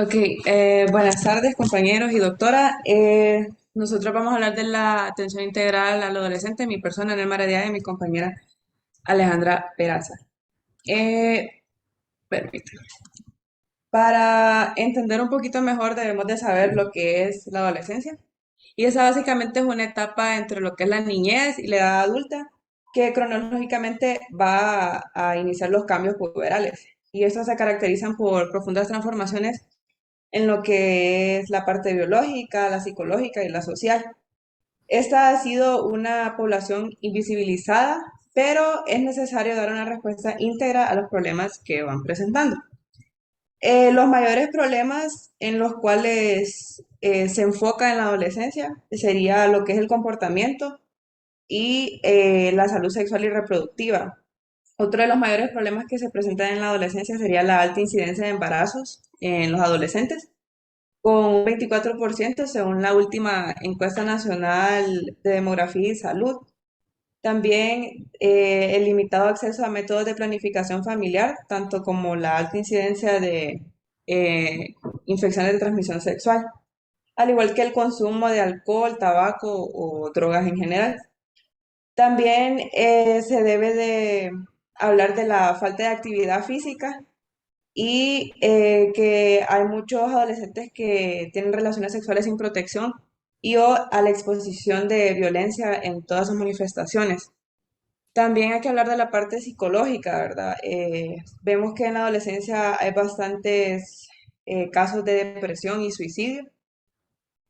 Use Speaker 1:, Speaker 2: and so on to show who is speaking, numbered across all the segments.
Speaker 1: Ok, buenas tardes compañeros y doctora. Nosotros vamos a hablar de la atención integral al adolescente, mi persona, Nelma Heredia, y mi compañera Alejandra Peraza. Eh, Permítame. Para entender un poquito mejor debemos de saber lo que es la adolescencia. Y esa básicamente es una etapa entre lo que es la niñez y la edad adulta, que cronológicamente va a iniciar los cambios puberales. Y estos se caracterizan por profundas transformaciones en lo que es la parte biológica, la psicológica y la social. Esta ha sido una población invisibilizada, pero es necesario dar una respuesta íntegra a los problemas que van presentando. Los mayores problemas en los cuales se enfoca en la adolescencia sería lo que es el comportamiento y la salud sexual y reproductiva. Otro de los mayores problemas que se presentan en la adolescencia sería la alta incidencia de embarazos en los adolescentes, con un 24% según la última encuesta nacional de demografía y salud. También el limitado acceso a métodos de planificación familiar, tanto como la alta incidencia de eh, infecciones de transmisión sexual, al igual que el consumo de alcohol, tabaco o drogas en general. También se debe de hablar de la falta de actividad física y que hay muchos adolescentes que tienen relaciones sexuales sin protección y o a la exposición de violencia en todas sus manifestaciones. También hay que hablar de la parte psicológica, ¿verdad? Vemos que en la adolescencia hay bastantes casos de depresión y suicidio,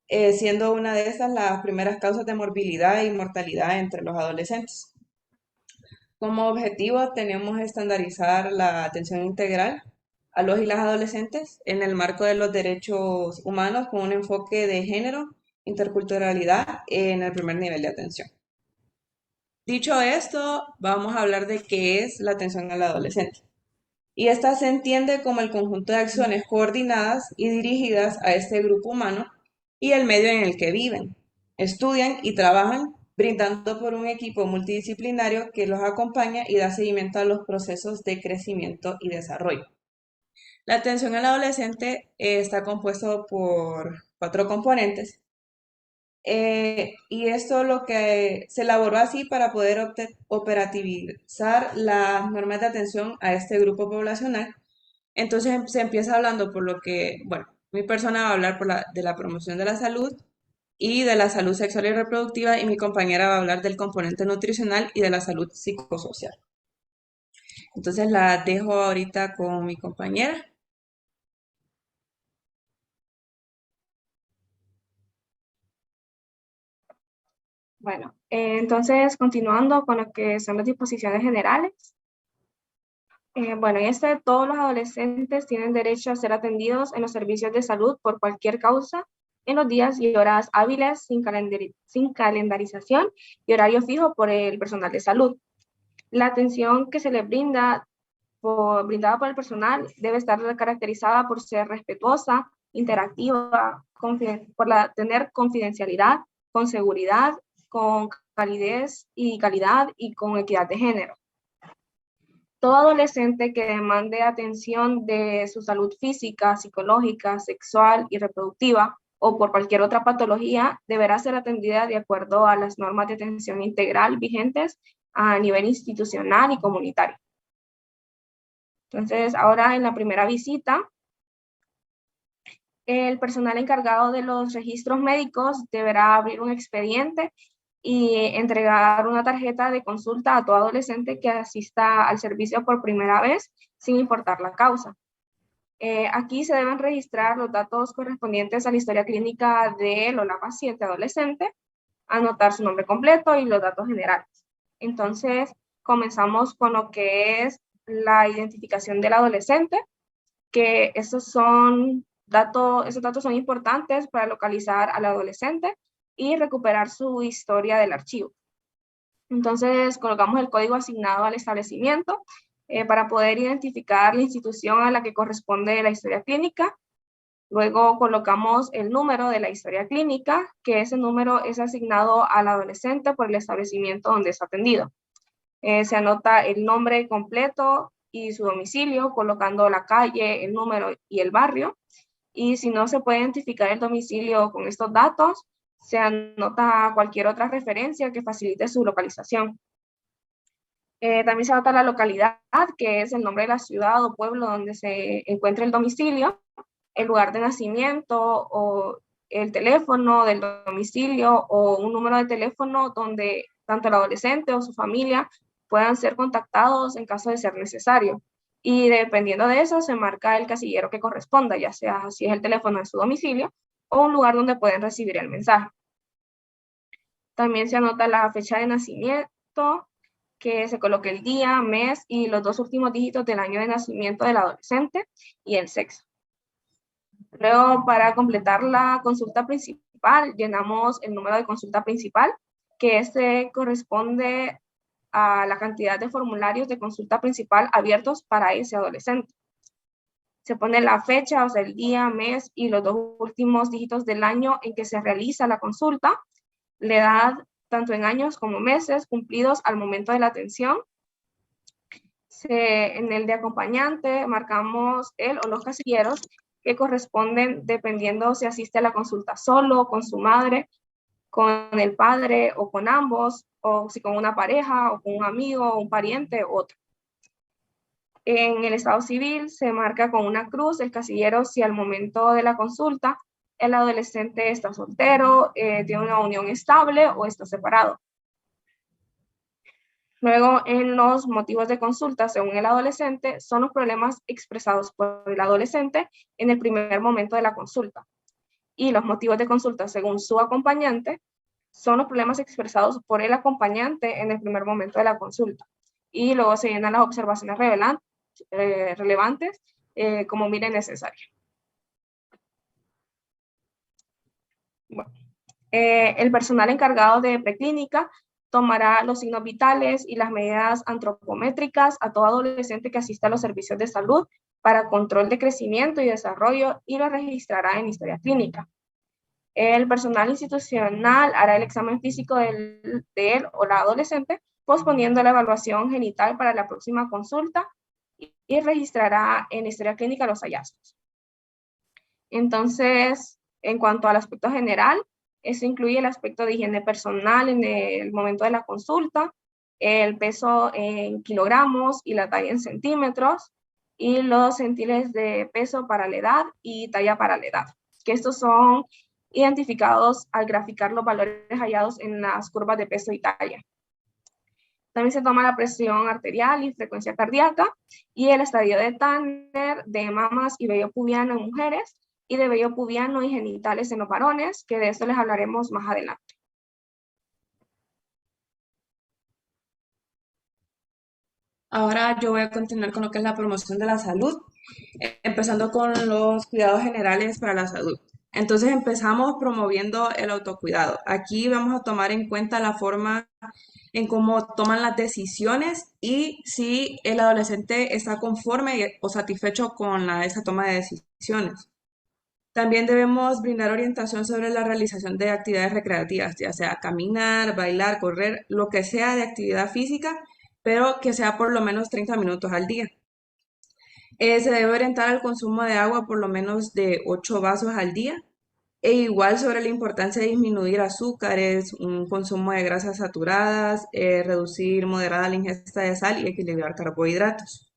Speaker 1: siendo una de esas las primeras causas de morbilidad y mortalidad entre los adolescentes. Como objetivo tenemos estandarizar la atención integral a los y las adolescentes en el marco de los derechos humanos con un enfoque de género, interculturalidad en el primer nivel de atención. Dicho esto, vamos a hablar de qué es la atención al adolescente. Y esta se entiende como el conjunto de acciones coordinadas y dirigidas a este grupo humano y el medio en el que viven, estudian y trabajan, brindando por un equipo multidisciplinario que los acompaña y da seguimiento a los procesos de crecimiento y desarrollo. La atención al adolescente está compuesto por cuatro componentes, y esto lo que se elaboró así para poder operativizar las normas de atención a este grupo poblacional. Entonces se empieza hablando por lo que, bueno, mi persona va a hablar de la promoción de la salud y de la salud sexual y reproductiva, y mi compañera va a hablar del componente nutricional y de la salud psicosocial. Entonces la dejo ahorita con mi compañera.
Speaker 2: Bueno, entonces continuando con lo que son las disposiciones generales. Bueno, en este todos los adolescentes tienen derecho a ser atendidos en los servicios de salud por cualquier causa en los días y horas hábiles sin calendarización y horario fijo por el personal de salud. La atención que se les brindada por el personal debe estar caracterizada por ser respetuosa, interactiva, tener confidencialidad, con seguridad, con calidez y calidad y con equidad de género. Todo adolescente que demande atención de su salud física, psicológica, sexual y reproductiva o por cualquier otra patología deberá ser atendida de acuerdo a las normas de atención integral vigentes a nivel institucional y comunitario. Entonces, ahora en la primera visita, el personal encargado de los registros médicos deberá abrir un expediente y entregar una tarjeta de consulta a todo adolescente que asista al servicio por primera vez, sin importar la causa. Aquí se deben registrar los datos correspondientes a la historia clínica de la paciente adolescente, anotar su nombre completo y los datos generales. Entonces, comenzamos con lo que es la identificación del adolescente, que esos datos son importantes para localizar al adolescente y recuperar su historia del archivo. Entonces, colocamos el código asignado al establecimiento para poder identificar la institución a la que corresponde la historia clínica. Luego colocamos el número de la historia clínica, que ese número es asignado al adolescente por el establecimiento donde es atendido. Se anota el nombre completo y su domicilio, colocando la calle, el número y el barrio. y si no se puede identificar el domicilio con estos datos, se anota cualquier otra referencia que facilite su localización. También se anota la localidad, que es el nombre de la ciudad o pueblo donde se encuentra el domicilio, el lugar de nacimiento o el teléfono del domicilio o un número de teléfono donde tanto el adolescente o su familia puedan ser contactados en caso de ser necesario. Y dependiendo de eso, se marca el casillero que corresponda, ya sea si es el teléfono de su domicilio o un lugar donde pueden recibir el mensaje. También se anota la fecha de nacimiento, que se coloque el día, mes y los 2 últimos dígitos del año de nacimiento del adolescente y el sexo. Luego, para completar la consulta principal, llenamos el número de consulta principal, que este corresponde a la cantidad de formularios de consulta principal abiertos para ese adolescente. Se pone la fecha, o sea, el día, mes y los 2 últimos dígitos del año en que se realiza la consulta, la edad, tanto en años como meses cumplidos al momento de la atención. En el de acompañante marcamos el o los casilleros que corresponden dependiendo si asiste a la consulta solo, con su madre, con el padre o con ambos, o si con una pareja o con un amigo, un pariente, otro. En el estado civil se marca con una cruz el casillero si al momento de la consulta el adolescente está soltero, tiene una unión estable o está separado. Luego, en los motivos de consulta, según el adolescente, son los problemas expresados por el adolescente en el primer momento de la consulta. Y los motivos de consulta, según su acompañante, son los problemas expresados por el acompañante en el primer momento de la consulta. Y luego se llenan las observaciones relevantes como mire necesario. Bueno, el personal encargado de preclínica tomará los signos vitales y las medidas antropométricas a todo adolescente que asista a los servicios de salud para control de crecimiento y desarrollo y lo registrará en historia clínica. El personal institucional hará el examen físico de él o la adolescente, posponiendo la evaluación genital para la próxima consulta y registrará en historia clínica los hallazgos. Entonces, en cuanto al aspecto general, eso incluye el aspecto de higiene personal en el momento de la consulta, el peso en kilogramos y la talla en centímetros, y los centiles de peso para la edad y talla para la edad, que estos son identificados al graficar los valores hallados en las curvas de peso y talla. También se toma la presión arterial y frecuencia cardíaca y el estadio de Tanner de mamas y vello pubiano en mujeres y de vello pubiano y genitales en los varones, que de esto les hablaremos más adelante.
Speaker 1: Ahora yo voy a continuar con lo que es la promoción de la salud, empezando con los cuidados generales para la salud. Entonces empezamos promoviendo el autocuidado. Aquí vamos a tomar en cuenta la forma en cómo toman las decisiones y si el adolescente está conforme o satisfecho con esa toma de decisiones. También debemos brindar orientación sobre la realización de actividades recreativas, ya sea caminar, bailar, correr, lo que sea de actividad física, pero que sea por lo menos 30 minutos al día. Se debe orientar al consumo de agua por lo menos de 8 vasos al día. E igual sobre la importancia de disminuir azúcares, un consumo de grasas saturadas, reducir moderada la ingesta de sal y equilibrar carbohidratos.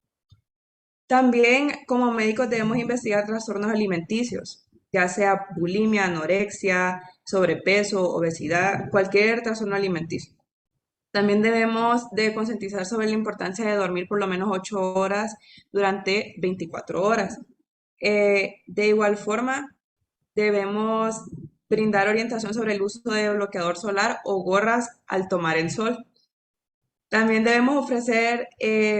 Speaker 1: También como médicos debemos investigar trastornos alimenticios, ya sea bulimia, anorexia, sobrepeso, obesidad, cualquier trastorno alimenticio. También debemos de concientizar sobre la importancia de dormir por lo menos 8 horas durante 24 horas. De igual forma, debemos brindar orientación sobre el uso de bloqueador solar o gorras al tomar el sol. También debemos ofrecer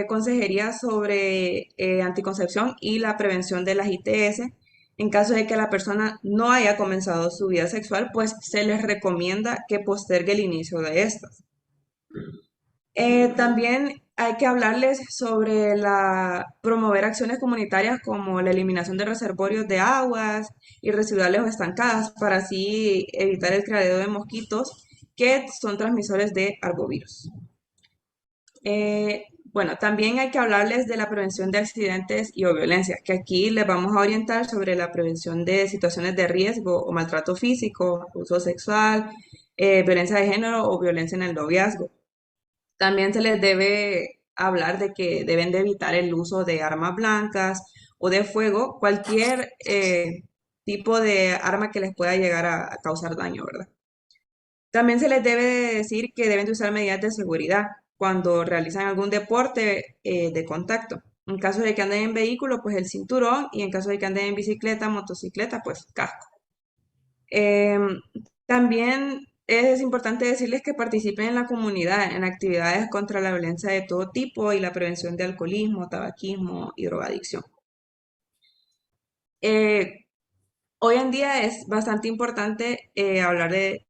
Speaker 1: consejería sobre anticoncepción y la prevención de las ITS. En caso de que la persona no haya comenzado su vida sexual, pues se les recomienda que postergue el inicio de estas. También hay que hablarles sobre promover acciones comunitarias como la eliminación de reservorios de aguas y residuales o estancadas para así evitar el criadero de mosquitos que son transmisores de arbovirus. Bueno, también hay que hablarles de la prevención de accidentes y o violencia, que aquí les vamos a orientar sobre la prevención de situaciones de riesgo o maltrato físico, abuso sexual, violencia de género o violencia en el noviazgo. También se les debe hablar de que deben de evitar el uso de armas blancas o de fuego, cualquier tipo de arma que les pueda llegar a causar daño, ¿verdad? También se les debe de decir que deben de usar medidas de seguridad cuando realizan algún deporte de contacto. En caso de que anden en vehículo, pues el cinturón, y en caso de que anden en bicicleta, motocicleta, pues casco. Em, También es importante decirles que participen en la comunidad, en actividades contra la violencia de todo tipo y la prevención de alcoholismo, tabaquismo y drogadicción. Eh, Hoy en día es bastante importante hablar de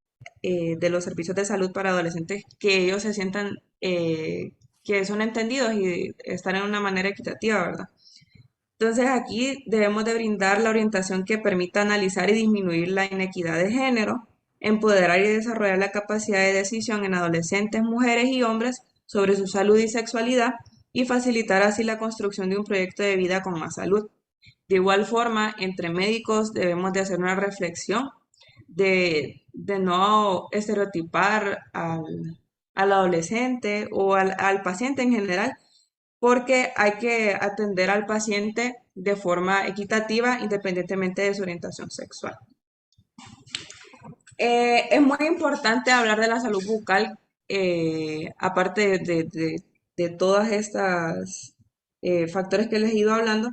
Speaker 1: los servicios de salud para adolescentes, que ellos se sientan que son entendidos y están en una manera equitativa, ¿verdad? Entonces aquí debemos de brindar la orientación que permita analizar y disminuir la inequidad de género, empoderar y desarrollar la capacidad de decisión en adolescentes, mujeres y hombres sobre su salud y sexualidad y facilitar así la construcción de un proyecto de vida con más salud. De igual forma, entre médicos debemos de hacer una reflexión de no estereotipar al adolescente o al paciente en general, porque hay que atender al paciente de forma equitativa independientemente de su orientación sexual. Es muy importante hablar de la salud bucal, aparte de todas estas factores que les he ido hablando,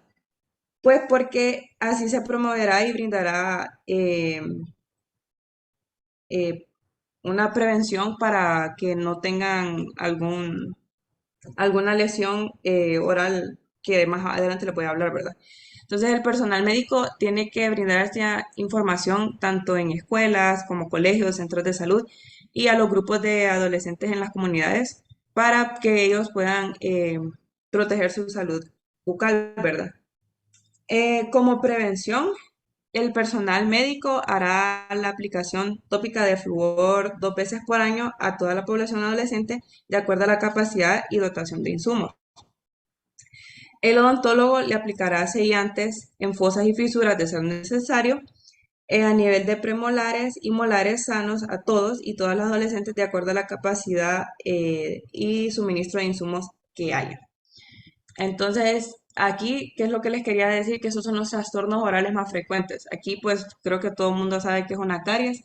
Speaker 1: pues porque así se promoverá y brindará eh, una prevención para que no tengan alguna lesión oral que más adelante le voy a hablar, ¿verdad? Entonces, el personal médico tiene que brindar esta información tanto en escuelas como colegios, centros de salud y a los grupos de adolescentes en las comunidades para que ellos puedan proteger su salud bucal, ¿verdad? Como prevención, el personal médico hará la aplicación tópica de flúor 2 veces por año a toda la población adolescente de acuerdo a la capacidad y dotación de insumos. El odontólogo le aplicará sellantes en fosas y fisuras de ser necesario a nivel de premolares y molares sanos a todos y todas las adolescentes de acuerdo a la capacidad y suministro de insumos que haya. Entonces, aquí, ¿qué es lo que les quería decir? Que esos son los trastornos orales más frecuentes. Aquí, pues, creo que todo el mundo sabe que es una caries.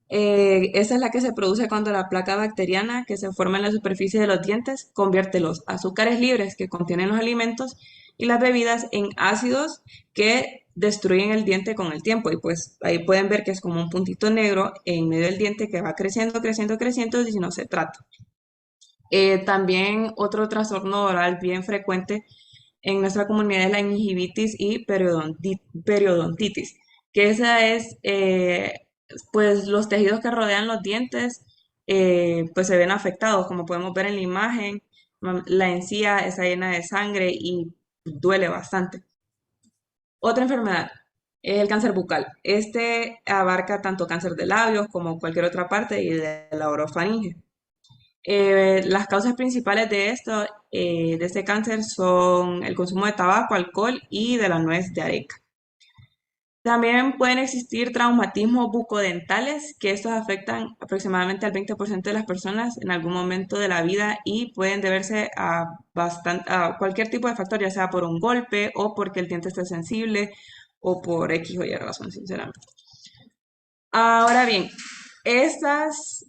Speaker 1: Esa es la que se produce cuando la placa bacteriana que se forma en la superficie de los dientes convierte los azúcares libres que contienen los alimentos y las bebidas en ácidos que destruyen el diente con el tiempo. Y pues ahí pueden ver que es como un puntito negro en medio del diente que va creciendo, creciendo, creciendo y si no se trata. También otro trastorno oral bien frecuente en nuestra comunidad es la gingivitis y periodontitis, que esa es, pues los tejidos que rodean los dientes, pues se ven afectados, como podemos ver en la imagen, la encía está llena de sangre y duele bastante. Otra enfermedad es el cáncer bucal. Este abarca tanto cáncer de labios como cualquier otra parte y de la orofaringe. Las causas principales de esto, de este cáncer, son el consumo de tabaco, alcohol y de la nuez de areca. También pueden existir traumatismos bucodentales, que estos afectan aproximadamente al 20% de las personas en algún momento de la vida y pueden deberse a cualquier tipo de factor, ya sea por un golpe o porque el diente esté sensible o por X o Y razón, sinceramente. Ahora bien, estas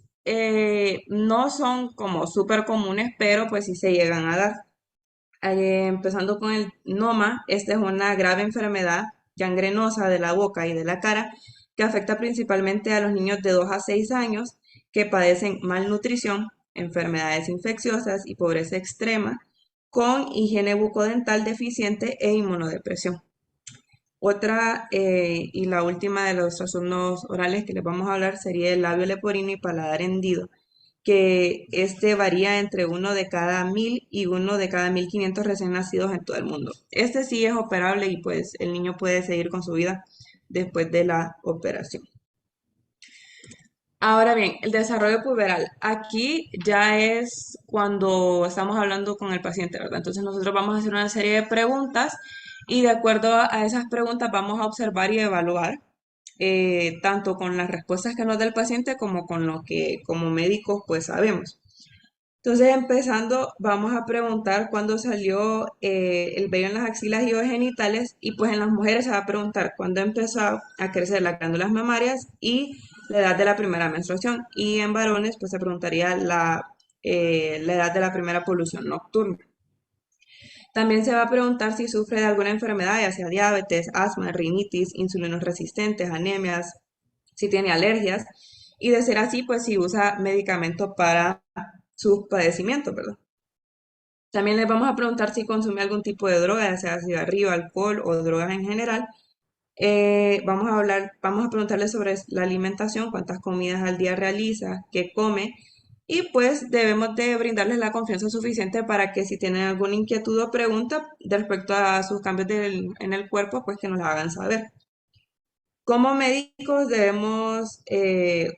Speaker 1: no son como súper comunes, pero pues sí se llegan a dar. Empezando con el NOMA, esta es una grave enfermedad gangrenosa de la boca y de la cara que afecta principalmente a los niños de 2 a 6 años que padecen malnutrición, enfermedades infecciosas y pobreza extrema, con higiene bucodental deficiente e inmunodepresión. Otra y la última de los trastornos orales que les vamos a hablar sería el labio leporino y paladar hendido, que este varía entre uno de cada 1000 y uno de cada 1500 recién nacidos en todo el mundo. Este sí es operable y pues el niño puede seguir con su vida después de la operación. Ahora bien, el desarrollo puberal. Aquí ya es cuando estamos hablando con el paciente, ¿verdad? Entonces nosotros vamos a hacer una serie de preguntas y de acuerdo a esas preguntas vamos a observar y evaluar tanto con las respuestas que nos da el paciente como con lo que como médicos pues sabemos. Entonces, empezando, vamos a preguntar cuándo salió el vello en las axilas y o genitales y pues en las mujeres se va a preguntar cuándo empezó a crecer las glándulas mamarias y la edad de la primera menstruación y en varones pues se preguntaría la edad de la primera polución nocturna. También se va a preguntar si sufre de alguna enfermedad, ya sea diabetes, asma, rinitis, insulinos resistentes, anemias, si tiene alergias y de ser así pues si usa medicamento para sus padecimientos, ¿verdad? También les vamos a preguntar si consume algún tipo de droga, ya sea cigarrillo, alcohol o drogas en general. Vamos a preguntarle sobre la alimentación, cuántas comidas al día realiza, qué come, y pues debemos de brindarles la confianza suficiente para que si tienen alguna inquietud o pregunta de respecto a sus cambios en el cuerpo, pues que nos la hagan saber. Como médicos debemos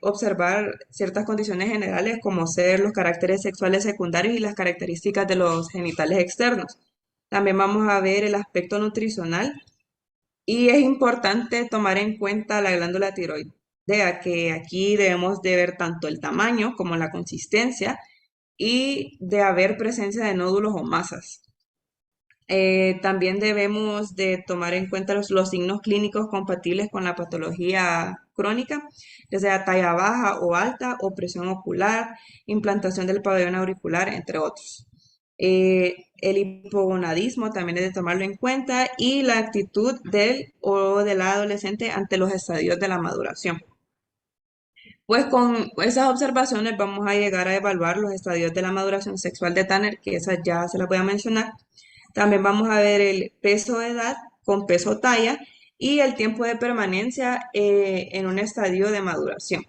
Speaker 1: observar ciertas condiciones generales como ser los caracteres sexuales secundarios y las características de los genitales externos. También vamos a ver el aspecto nutricional y es importante tomar en cuenta la glándula tiroidea, que aquí debemos de ver tanto el tamaño como la consistencia y de haber presencia de nódulos o masas. También debemos de tomar en cuenta los signos clínicos compatibles con la patología crónica, ya sea talla baja o alta, o presión ocular, implantación del pabellón auricular, entre otros. El hipogonadismo también es de tomarlo en cuenta y la actitud del o de la adolescente ante los estadios de la maduración. Pues con esas observaciones vamos a llegar a evaluar los estadios de la maduración sexual de Tanner, que esas ya se las voy a mencionar. También vamos a ver el peso de edad con peso talla y el tiempo de permanencia en un estadio de maduración.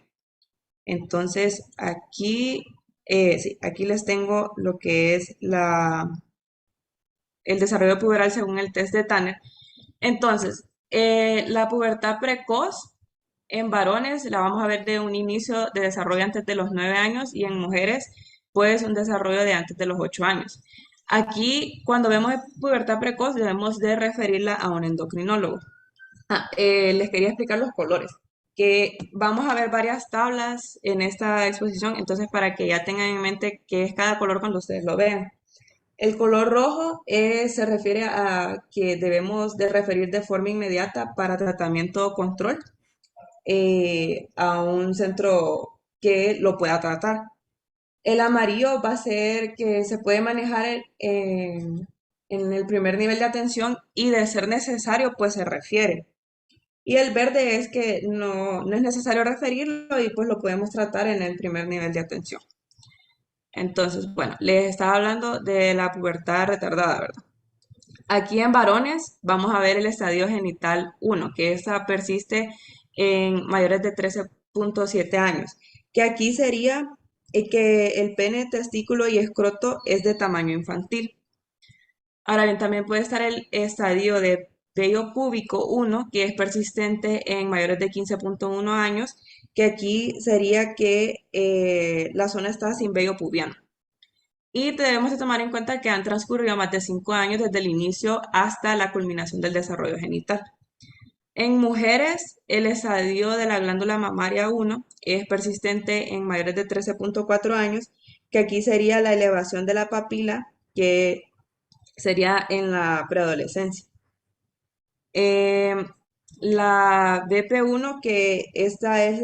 Speaker 1: Entonces, sí, aquí les tengo lo que es el desarrollo puberal según el test de Tanner. Entonces, la pubertad precoz en varones la vamos a ver de un inicio de desarrollo antes de los 9 años y en mujeres, pues un desarrollo de antes de los 8 años. Aquí, cuando vemos pubertad precoz, debemos de referirla a un endocrinólogo. Les quería explicar los colores, que vamos a ver varias tablas en esta exposición, entonces para que ya tengan en mente qué es cada color cuando ustedes lo vean. El color rojo se refiere a que debemos de referir de forma inmediata para tratamiento o control a un centro que lo pueda tratar. El amarillo va a ser que se puede manejar en el primer nivel de atención y de ser necesario, pues se refiere. Y el verde es que no es necesario referirlo y pues lo podemos tratar en el primer nivel de atención. Entonces, bueno, les estaba hablando de la pubertad retardada, ¿verdad? Aquí en varones vamos a ver el estadio genital 1, que esta persiste en mayores de 13.7 años, que aquí sería que el pene, testículo y escroto es de tamaño infantil. Ahora bien, también puede estar el estadio de vello púbico 1, que es persistente en mayores de 15.1 años, que aquí sería que la zona está sin vello pubiano. Y debemos de tomar en cuenta que han transcurrido más de 5 años desde el inicio hasta la culminación del desarrollo genital. En mujeres, el estadio de la glándula mamaria 1 es persistente en mayores de 13.4 años, que aquí sería la elevación de la papila, que sería en la preadolescencia. Eh, la BP1, que esta es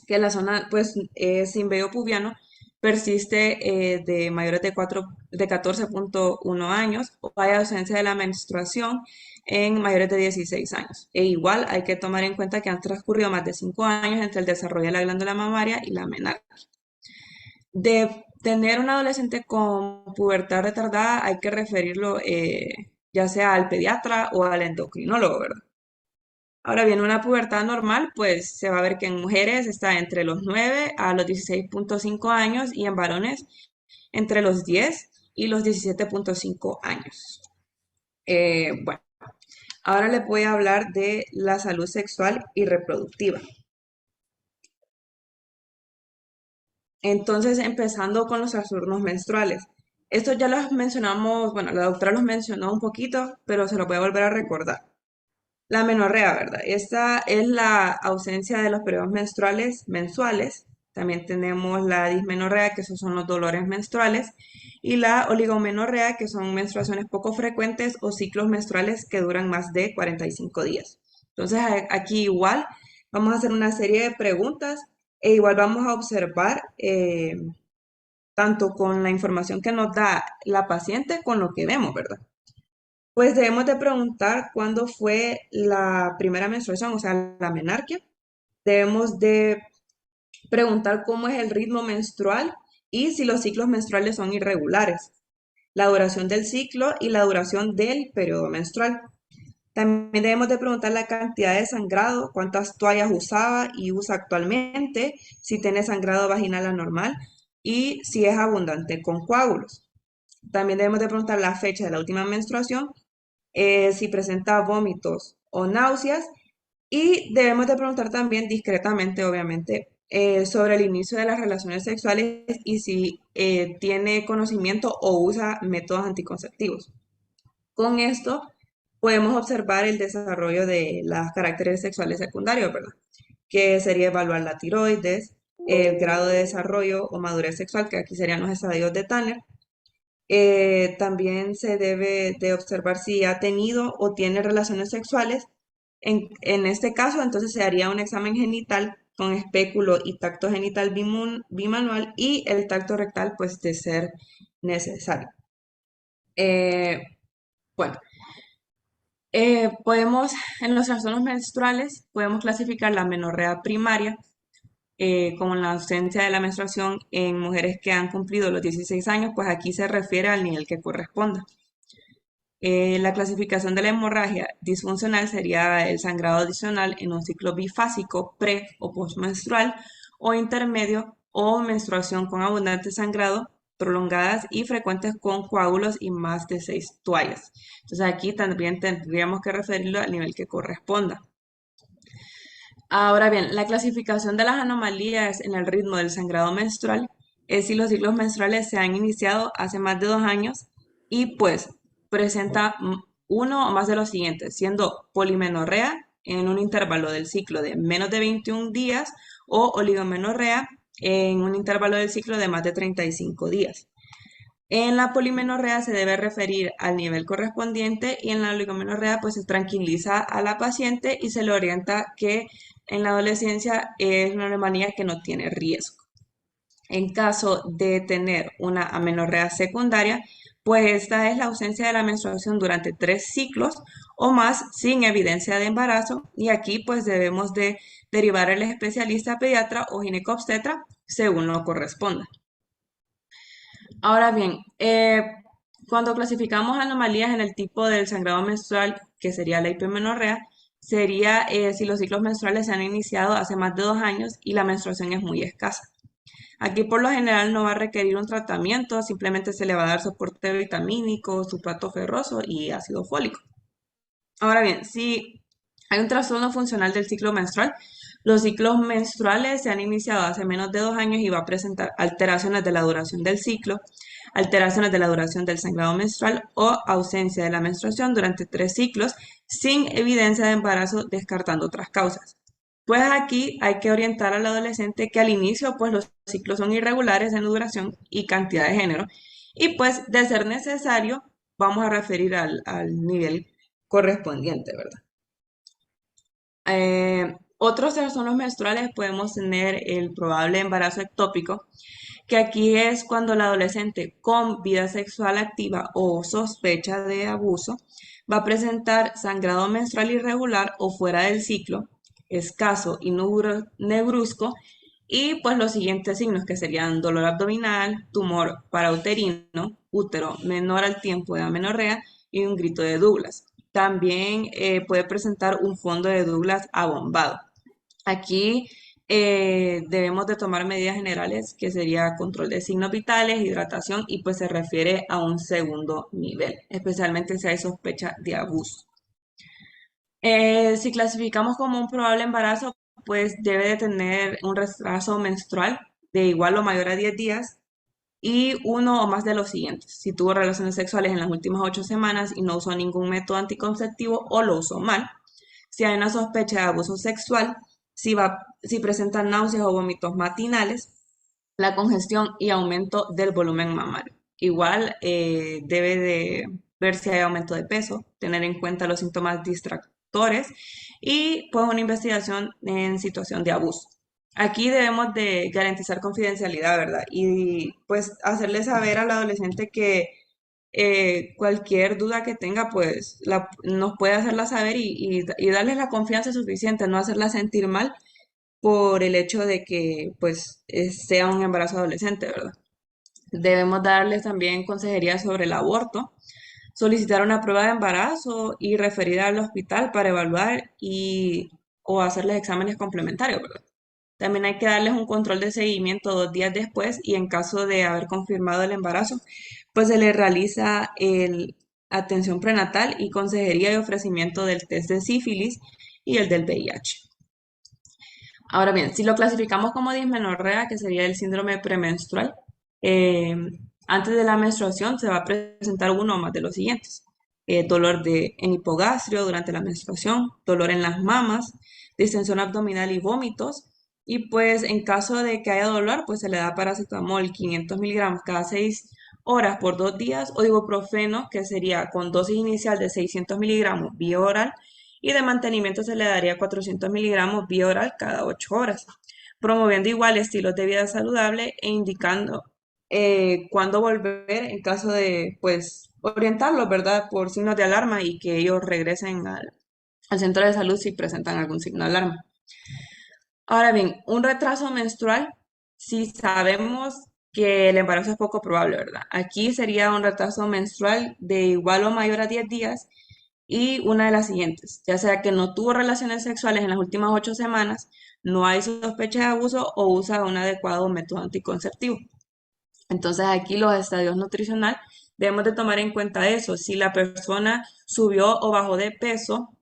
Speaker 1: que la zona pues es sin vello pubiano, persiste de mayores de 14.1 años o hay ausencia de la menstruación en mayores de 16 años. E igual hay que tomar en cuenta que han transcurrido más de 5 años entre el desarrollo de la glándula mamaria y la menarquia. De tener un adolescente con pubertad retardada hay que referirlo ya sea al pediatra o al endocrinólogo, ¿verdad? Ahora bien, una pubertad normal, pues se va a ver que en mujeres está entre los 9 a los 16.5 años y en varones entre los 10 y los 17.5 años. Bueno, ahora les voy a hablar de la salud sexual y reproductiva. Entonces, empezando con los trastornos menstruales. Estos ya los mencionamos, bueno, la doctora los mencionó un poquito, pero se los voy a volver a recordar. La menorrea, ¿verdad? Esta es la ausencia de los periodos menstruales mensuales. También tenemos la dismenorrea, que esos son los dolores menstruales, y la oligomenorrea, que son menstruaciones poco frecuentes o ciclos menstruales que duran más de 45 días. Entonces, aquí igual vamos a hacer una serie de preguntas e igual vamos a observar tanto con la información que nos da la paciente con lo que vemos, ¿verdad? Pues debemos de preguntar cuándo fue la primera menstruación, o sea, la menarquia. Debemos de preguntar cómo es el ritmo menstrual y si los ciclos menstruales son irregulares, la duración del ciclo y la duración del periodo menstrual. También debemos de preguntar la cantidad de sangrado, cuántas toallas usaba y usa actualmente, si tiene sangrado vaginal anormal y si es abundante con coágulos. También debemos de preguntar la fecha de la última menstruación, si presenta vómitos o náuseas y debemos de preguntar también discretamente, obviamente, sobre el inicio de las relaciones sexuales y si tiene conocimiento o usa métodos anticonceptivos. Con esto podemos observar el desarrollo de los caracteres sexuales secundarios, ¿verdad? Que sería evaluar la tiroides, el grado de desarrollo o madurez sexual, que aquí serían los estadios de Tanner. También se debe de observar si ha tenido o tiene relaciones sexuales. En este caso, entonces se haría un examen genital con espéculo y tacto genital bimanual y el tacto rectal, pues, de ser necesario. Eh, bueno, podemos, en los trastornos menstruales, podemos clasificar la menorrea primaria como la ausencia de la menstruación en mujeres que han cumplido los 16 años, pues aquí se refiere al nivel que corresponda. La clasificación de la hemorragia disfuncional sería el sangrado adicional en un ciclo bifásico pre o postmenstrual o intermedio o menstruación con abundante sangrado, prolongadas y frecuentes con coágulos y más de 6 toallas. Entonces aquí también tendríamos que referirlo al nivel que corresponda. Ahora bien, la clasificación de las anomalías en el ritmo del sangrado menstrual es si los ciclos menstruales se han iniciado hace más de 2 años y pues presenta uno o más de los siguientes, siendo polimenorrea en un intervalo del ciclo de menos de 21 días o oligomenorrea en un intervalo del ciclo de más de 35 días. En la polimenorrea se debe referir al nivel correspondiente y en la oligomenorrea pues se tranquiliza a la paciente y se le orienta que en la adolescencia es una neumonía que no tiene riesgo. En caso de tener una amenorrea secundaria, pues esta es la ausencia de la menstruación durante 3 ciclos o más sin evidencia de embarazo y aquí pues debemos de derivar al especialista pediatra o ginecobstetra según lo corresponda. Ahora bien, cuando clasificamos anomalías en el tipo del sangrado menstrual, que sería la hipomenorrea, sería si los ciclos menstruales se han iniciado hace más de 2 años y la menstruación es muy escasa. Aquí por lo general no va a requerir un tratamiento, simplemente se le va a dar soporte vitamínico, sulfato ferroso y ácido fólico. Ahora bien, si hay un trastorno funcional del ciclo menstrual, los ciclos menstruales se han iniciado hace menos de 2 años y va a presentar alteraciones de la duración del ciclo, alteraciones de la duración del sangrado menstrual o ausencia de la menstruación durante 3 ciclos sin evidencia de embarazo, descartando otras causas. Pues aquí hay que orientar al adolescente que al inicio pues los ciclos son irregulares en duración y cantidad de género y pues de ser necesario vamos a referir al nivel correspondiente, ¿verdad? Otros trastornos menstruales podemos tener el probable embarazo ectópico, que aquí es cuando el adolescente con vida sexual activa o sospecha de abuso va a presentar sangrado menstrual irregular o fuera del ciclo, escaso y negruzco, y pues los siguientes signos que serían dolor abdominal, tumor parauterino, útero menor al tiempo de amenorrea y un grito de Douglas. También puede presentar un fondo de Douglas abombado. Aquí debemos de tomar medidas generales que sería control de signos vitales, hidratación y pues se refiere a un segundo nivel, especialmente si hay sospecha de abuso. Si clasificamos como un probable embarazo, pues debe de tener un retraso menstrual de igual o mayor a 10 días y uno o más de los siguientes. Si tuvo relaciones sexuales en las últimas 8 semanas y no usó ningún método anticonceptivo o lo usó mal. Si hay una sospecha de abuso sexual, si presenta náuseas o vómitos matinales, la congestión y aumento del volumen mamario. Igual debe de ver si hay aumento de peso, tener en cuenta los síntomas distractores y pues una investigación en situación de abuso. Aquí debemos de garantizar confidencialidad, ¿verdad? Y pues hacerle saber al adolescente que cualquier duda que tenga, pues nos puede hacerla saber y darle la confianza suficiente, no hacerla sentir mal por el hecho de que pues sea un embarazo adolescente, ¿verdad? Debemos darles también consejería sobre el aborto, solicitar una prueba de embarazo y referir al hospital para evaluar y o hacerles exámenes complementarios, ¿verdad? También hay que darles un control de seguimiento 2 días después y en caso de haber confirmado el embarazo, pues se les realiza el atención prenatal y consejería y ofrecimiento del test de sífilis y el del VIH. Ahora bien, si lo clasificamos como dismenorrea, que sería el síndrome premenstrual, eh, antes de la menstruación se va a presentar uno o más de los siguientes. Dolor en hipogastrio durante la menstruación, dolor en las mamas, distensión abdominal y vómitos. Y pues en caso de que haya dolor, pues se le da paracetamol 500 miligramos cada 6 horas por 2 días o ibuprofeno, que sería con dosis inicial de 600 miligramos vía oral y de mantenimiento se le daría 400 miligramos vía oral cada 8 horas, promoviendo igual estilos de vida saludable e indicando cuándo volver en caso de, pues, orientarlos, ¿verdad? Por signos de alarma y que ellos regresen al centro de salud si presentan algún signo de alarma. Ahora bien, un retraso menstrual, si sabemos que el embarazo es poco probable, ¿verdad? Aquí sería un retraso menstrual de igual o mayor a 10 días y una de las siguientes, ya sea que no tuvo relaciones sexuales en las últimas 8 semanas, no hay sospecha de abuso o usa un adecuado método anticonceptivo. Entonces aquí los estadios nutricional debemos de tomar en cuenta eso, si la persona subió o bajó de peso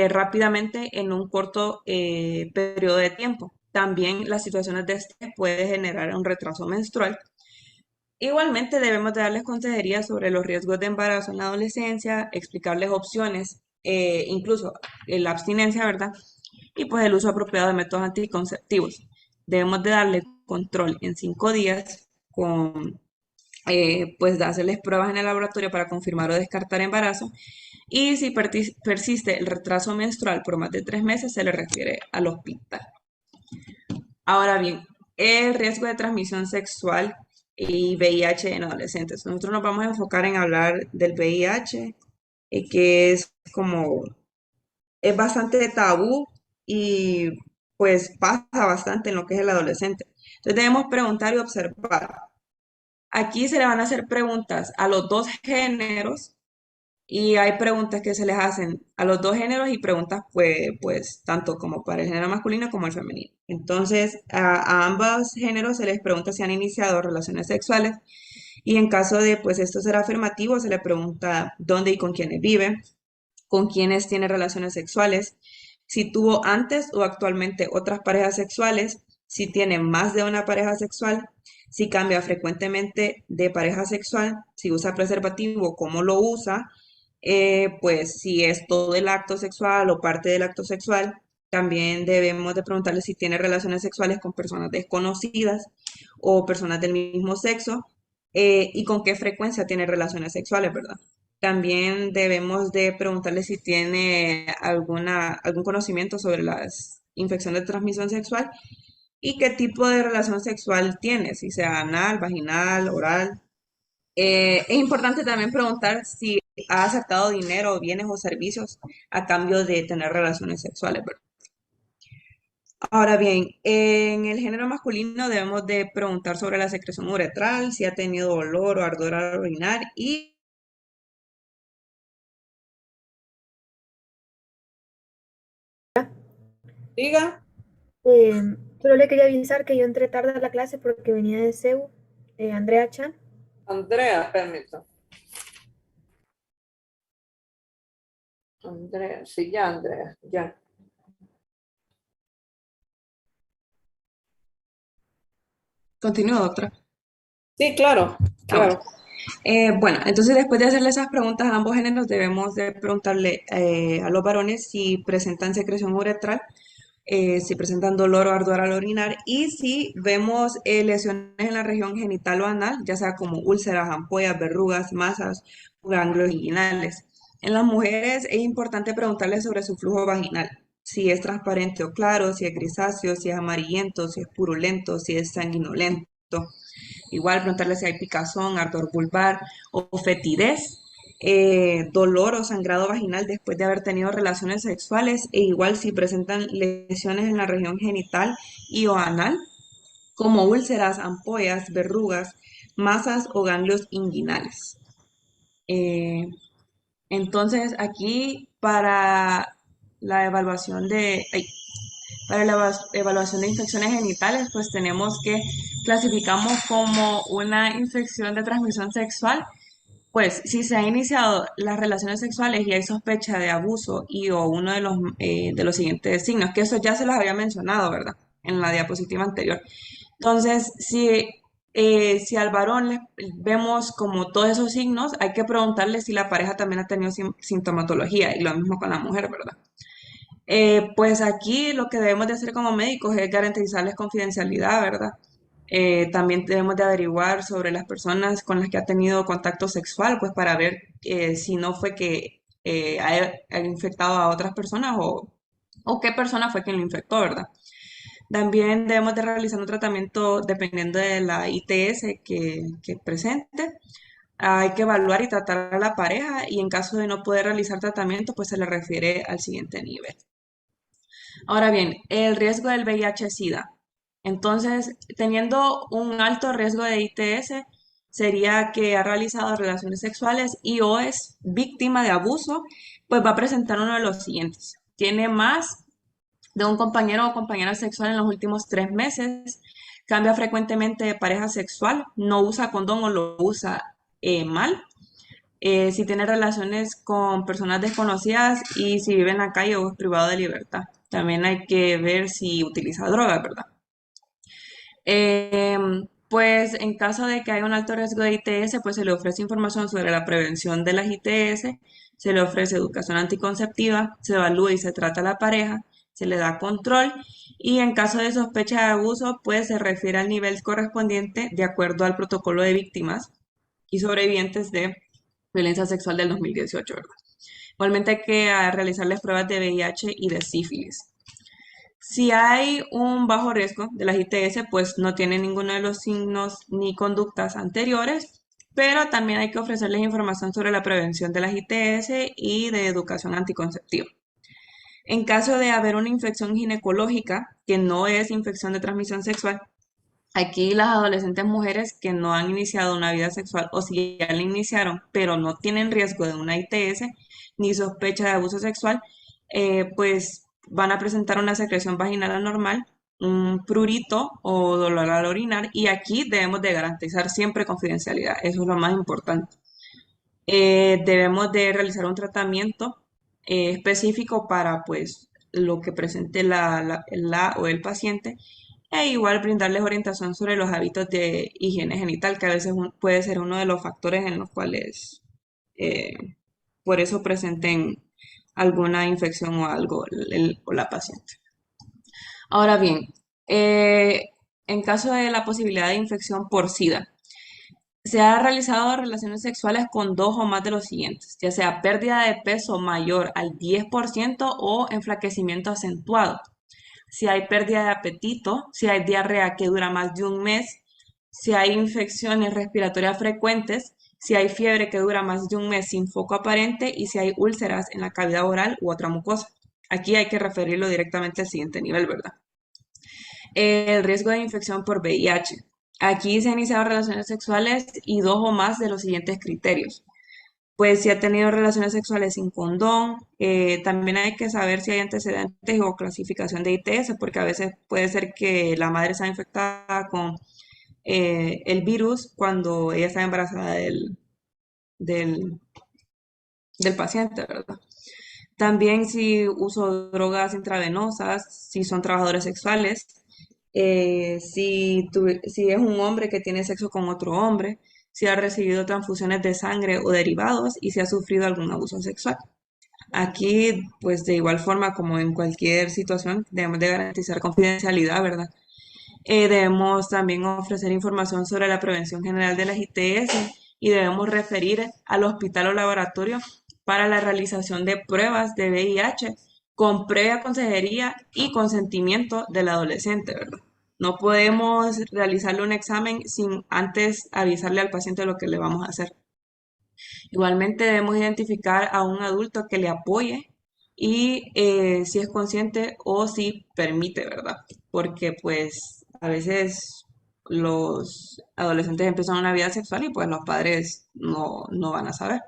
Speaker 1: rápidamente en un corto periodo de tiempo. También las situaciones de estrés puede generar un retraso menstrual. Igualmente debemos de darles consejería sobre los riesgos de embarazo en la adolescencia, explicarles opciones, incluso la abstinencia, ¿verdad? Y pues el uso apropiado de métodos anticonceptivos. Debemos de darle control en 5 días con, pues, de hacerles pruebas en el laboratorio para confirmar o descartar embarazo. Y si persiste el retraso menstrual por más de 3 meses, se le refiere al hospital. Ahora bien, el riesgo de transmisión sexual y VIH en adolescentes. Nosotros nos vamos a enfocar en hablar del VIH, que es como, es bastante tabú y pues pasa bastante en lo que es el adolescente. Entonces debemos preguntar y observar. Aquí se le van a hacer preguntas a los dos géneros y hay preguntas que se les hacen a los dos géneros y preguntas pues tanto como para el género masculino como el femenino. Entonces a ambos géneros se les pregunta si han iniciado relaciones sexuales y en caso de pues esto ser afirmativo se le pregunta dónde y con quiénes vive, con quiénes tiene relaciones sexuales, si tuvo antes o actualmente otras parejas sexuales, si tiene más de una pareja sexual, si cambia frecuentemente de pareja sexual, si usa preservativo, cómo lo usa, pues si es todo el acto sexual o parte del acto sexual. También debemos de preguntarle si tiene relaciones sexuales con personas desconocidas o personas del mismo sexo y con qué frecuencia tiene relaciones sexuales, ¿verdad? También debemos de preguntarle si tiene algún conocimiento sobre las infecciones de transmisión sexual y qué tipo de relación sexual tiene, si sea anal, vaginal, oral. Es importante también preguntar si ha aceptado dinero, bienes o servicios a cambio de tener relaciones sexuales, ¿verdad? Ahora bien, en el género masculino debemos de preguntar sobre la secreción uretral, si ha tenido dolor o ardor al orinar y diga.
Speaker 3: Eh, Solo le quería avisar que yo entré tarde a la clase porque venía de CEU, Andrea Chan.
Speaker 1: Andrea, permítame. Andrea, sí, ya, Andrea, ya. Continúo, doctora.
Speaker 4: Sí, claro,
Speaker 1: Ah, bueno.
Speaker 4: claro.
Speaker 1: Bueno, entonces después de hacerle esas preguntas a ambos géneros, debemos de preguntarle a los varones si presentan secreción uretral, si presentan dolor o ardor al orinar y si vemos lesiones en la región genital o anal, ya sea como úlceras, ampollas, verrugas, masas o ganglios inguinales. En las mujeres es importante preguntarles sobre su flujo vaginal, si es transparente o claro, si es grisáceo, si es amarillento, si es purulento, si es sanguinolento. Igual preguntarle si hay picazón, ardor vulvar o fetidez, dolor o sangrado vaginal después de haber tenido relaciones sexuales e igual si presentan lesiones en la región genital y o anal, como úlceras, ampollas, verrugas, masas o ganglios inguinales. Eh, entonces aquí la evaluación de, ay, para la evaluación de infecciones genitales, pues tenemos que clasificamos como una infección de transmisión sexual, pues si se han iniciado las relaciones sexuales y hay sospecha de abuso y o uno de los siguientes signos, que eso ya se los había mencionado, ¿verdad? En la diapositiva anterior. Entonces, si al varón vemos como todos esos signos, hay que preguntarle si la pareja también ha tenido sintomatología y lo mismo con la mujer, ¿verdad? Pues aquí lo que debemos de hacer como médicos es garantizarles confidencialidad, ¿verdad? También debemos de averiguar sobre las personas con las que ha tenido contacto sexual, pues para ver si no fue que ha infectado a otras personas o qué persona fue quien lo infectó, ¿verdad? También debemos de realizar un tratamiento dependiendo de la ITS que presente. Hay que evaluar y tratar a la pareja y en caso de no poder realizar tratamiento, pues se le refiere al siguiente nivel. Ahora bien, el riesgo del VIH-Sida. Entonces, teniendo un alto riesgo de ITS, sería que ha realizado relaciones sexuales y o es víctima de abuso, pues va a presentar uno de los siguientes. Tiene más de un compañero o compañera sexual en los últimos 3 meses, cambia frecuentemente de pareja sexual, no usa condón o lo usa mal, si tiene relaciones con personas desconocidas y si vive en la calle o es privado de libertad. También hay que ver si utiliza drogas, ¿verdad? Pues en caso de que haya un alto riesgo de ITS, pues se le ofrece información sobre la prevención de las ITS, se le ofrece educación anticonceptiva, se evalúa y se trata a la pareja, se le da control y en caso de sospecha de abuso, pues se refiere al nivel correspondiente de acuerdo al protocolo de víctimas y sobrevivientes de violencia sexual del 2018, ¿verdad? Igualmente hay que realizarles pruebas de VIH y de sífilis. Si hay un bajo riesgo de las ITS, pues no tiene ninguno de los signos ni conductas anteriores, pero también hay que ofrecerles información sobre la prevención de las ITS y de educación anticonceptiva. En caso de haber una infección ginecológica, que no es infección de transmisión sexual, aquí las adolescentes mujeres que no han iniciado una vida sexual o si ya la iniciaron, pero no tienen riesgo de una ITS ni sospecha de abuso sexual, pues van a presentar una secreción vaginal anormal, un prurito o dolor al orinar y aquí debemos de garantizar siempre confidencialidad, eso es lo más importante. Debemos de realizar un tratamiento específico para pues lo que presente la o el paciente e igual brindarles orientación sobre los hábitos de higiene genital, que a veces puede ser uno de los factores en los cuales eh, por eso presenten alguna infección o algo o la paciente. Ahora bien, en caso de la posibilidad de infección por SIDA, se ha realizado relaciones sexuales con dos o más de los siguientes, ya sea pérdida de peso mayor al 10% o enflaquecimiento acentuado. Si hay pérdida de apetito, si hay diarrea que dura más de un mes, si hay infecciones respiratorias frecuentes, si hay fiebre que dura más de un mes sin foco aparente y si hay úlceras en la cavidad oral u otra mucosa. Aquí hay que referirlo directamente al siguiente nivel, ¿verdad? El riesgo de infección por VIH. Aquí se han iniciado relaciones sexuales y dos o más de los siguientes criterios. Pues si ha tenido relaciones sexuales sin condón, también hay que saber si hay antecedentes o clasificación de ITS, porque a veces puede ser que la madre está infectada con el virus cuando ella está embarazada del, del paciente, ¿verdad? También si uso drogas intravenosas, si son trabajadores sexuales, si es un hombre que tiene sexo con otro hombre, si ha recibido transfusiones de sangre o derivados y si ha sufrido algún abuso sexual. Aquí, pues de igual forma como en cualquier situación, debemos de garantizar confidencialidad, ¿verdad? Debemos también ofrecer información sobre la prevención general de las ITS y debemos referir al hospital o laboratorio para la realización de pruebas de VIH con previa consejería y consentimiento del adolescente, ¿verdad? No podemos realizarle un examen sin antes avisarle al paciente lo que le vamos a hacer. Igualmente debemos identificar a un adulto que le apoye y si es consciente o si permite, ¿verdad? Porque pues a veces los adolescentes empiezan una vida sexual y pues los padres no van a saber.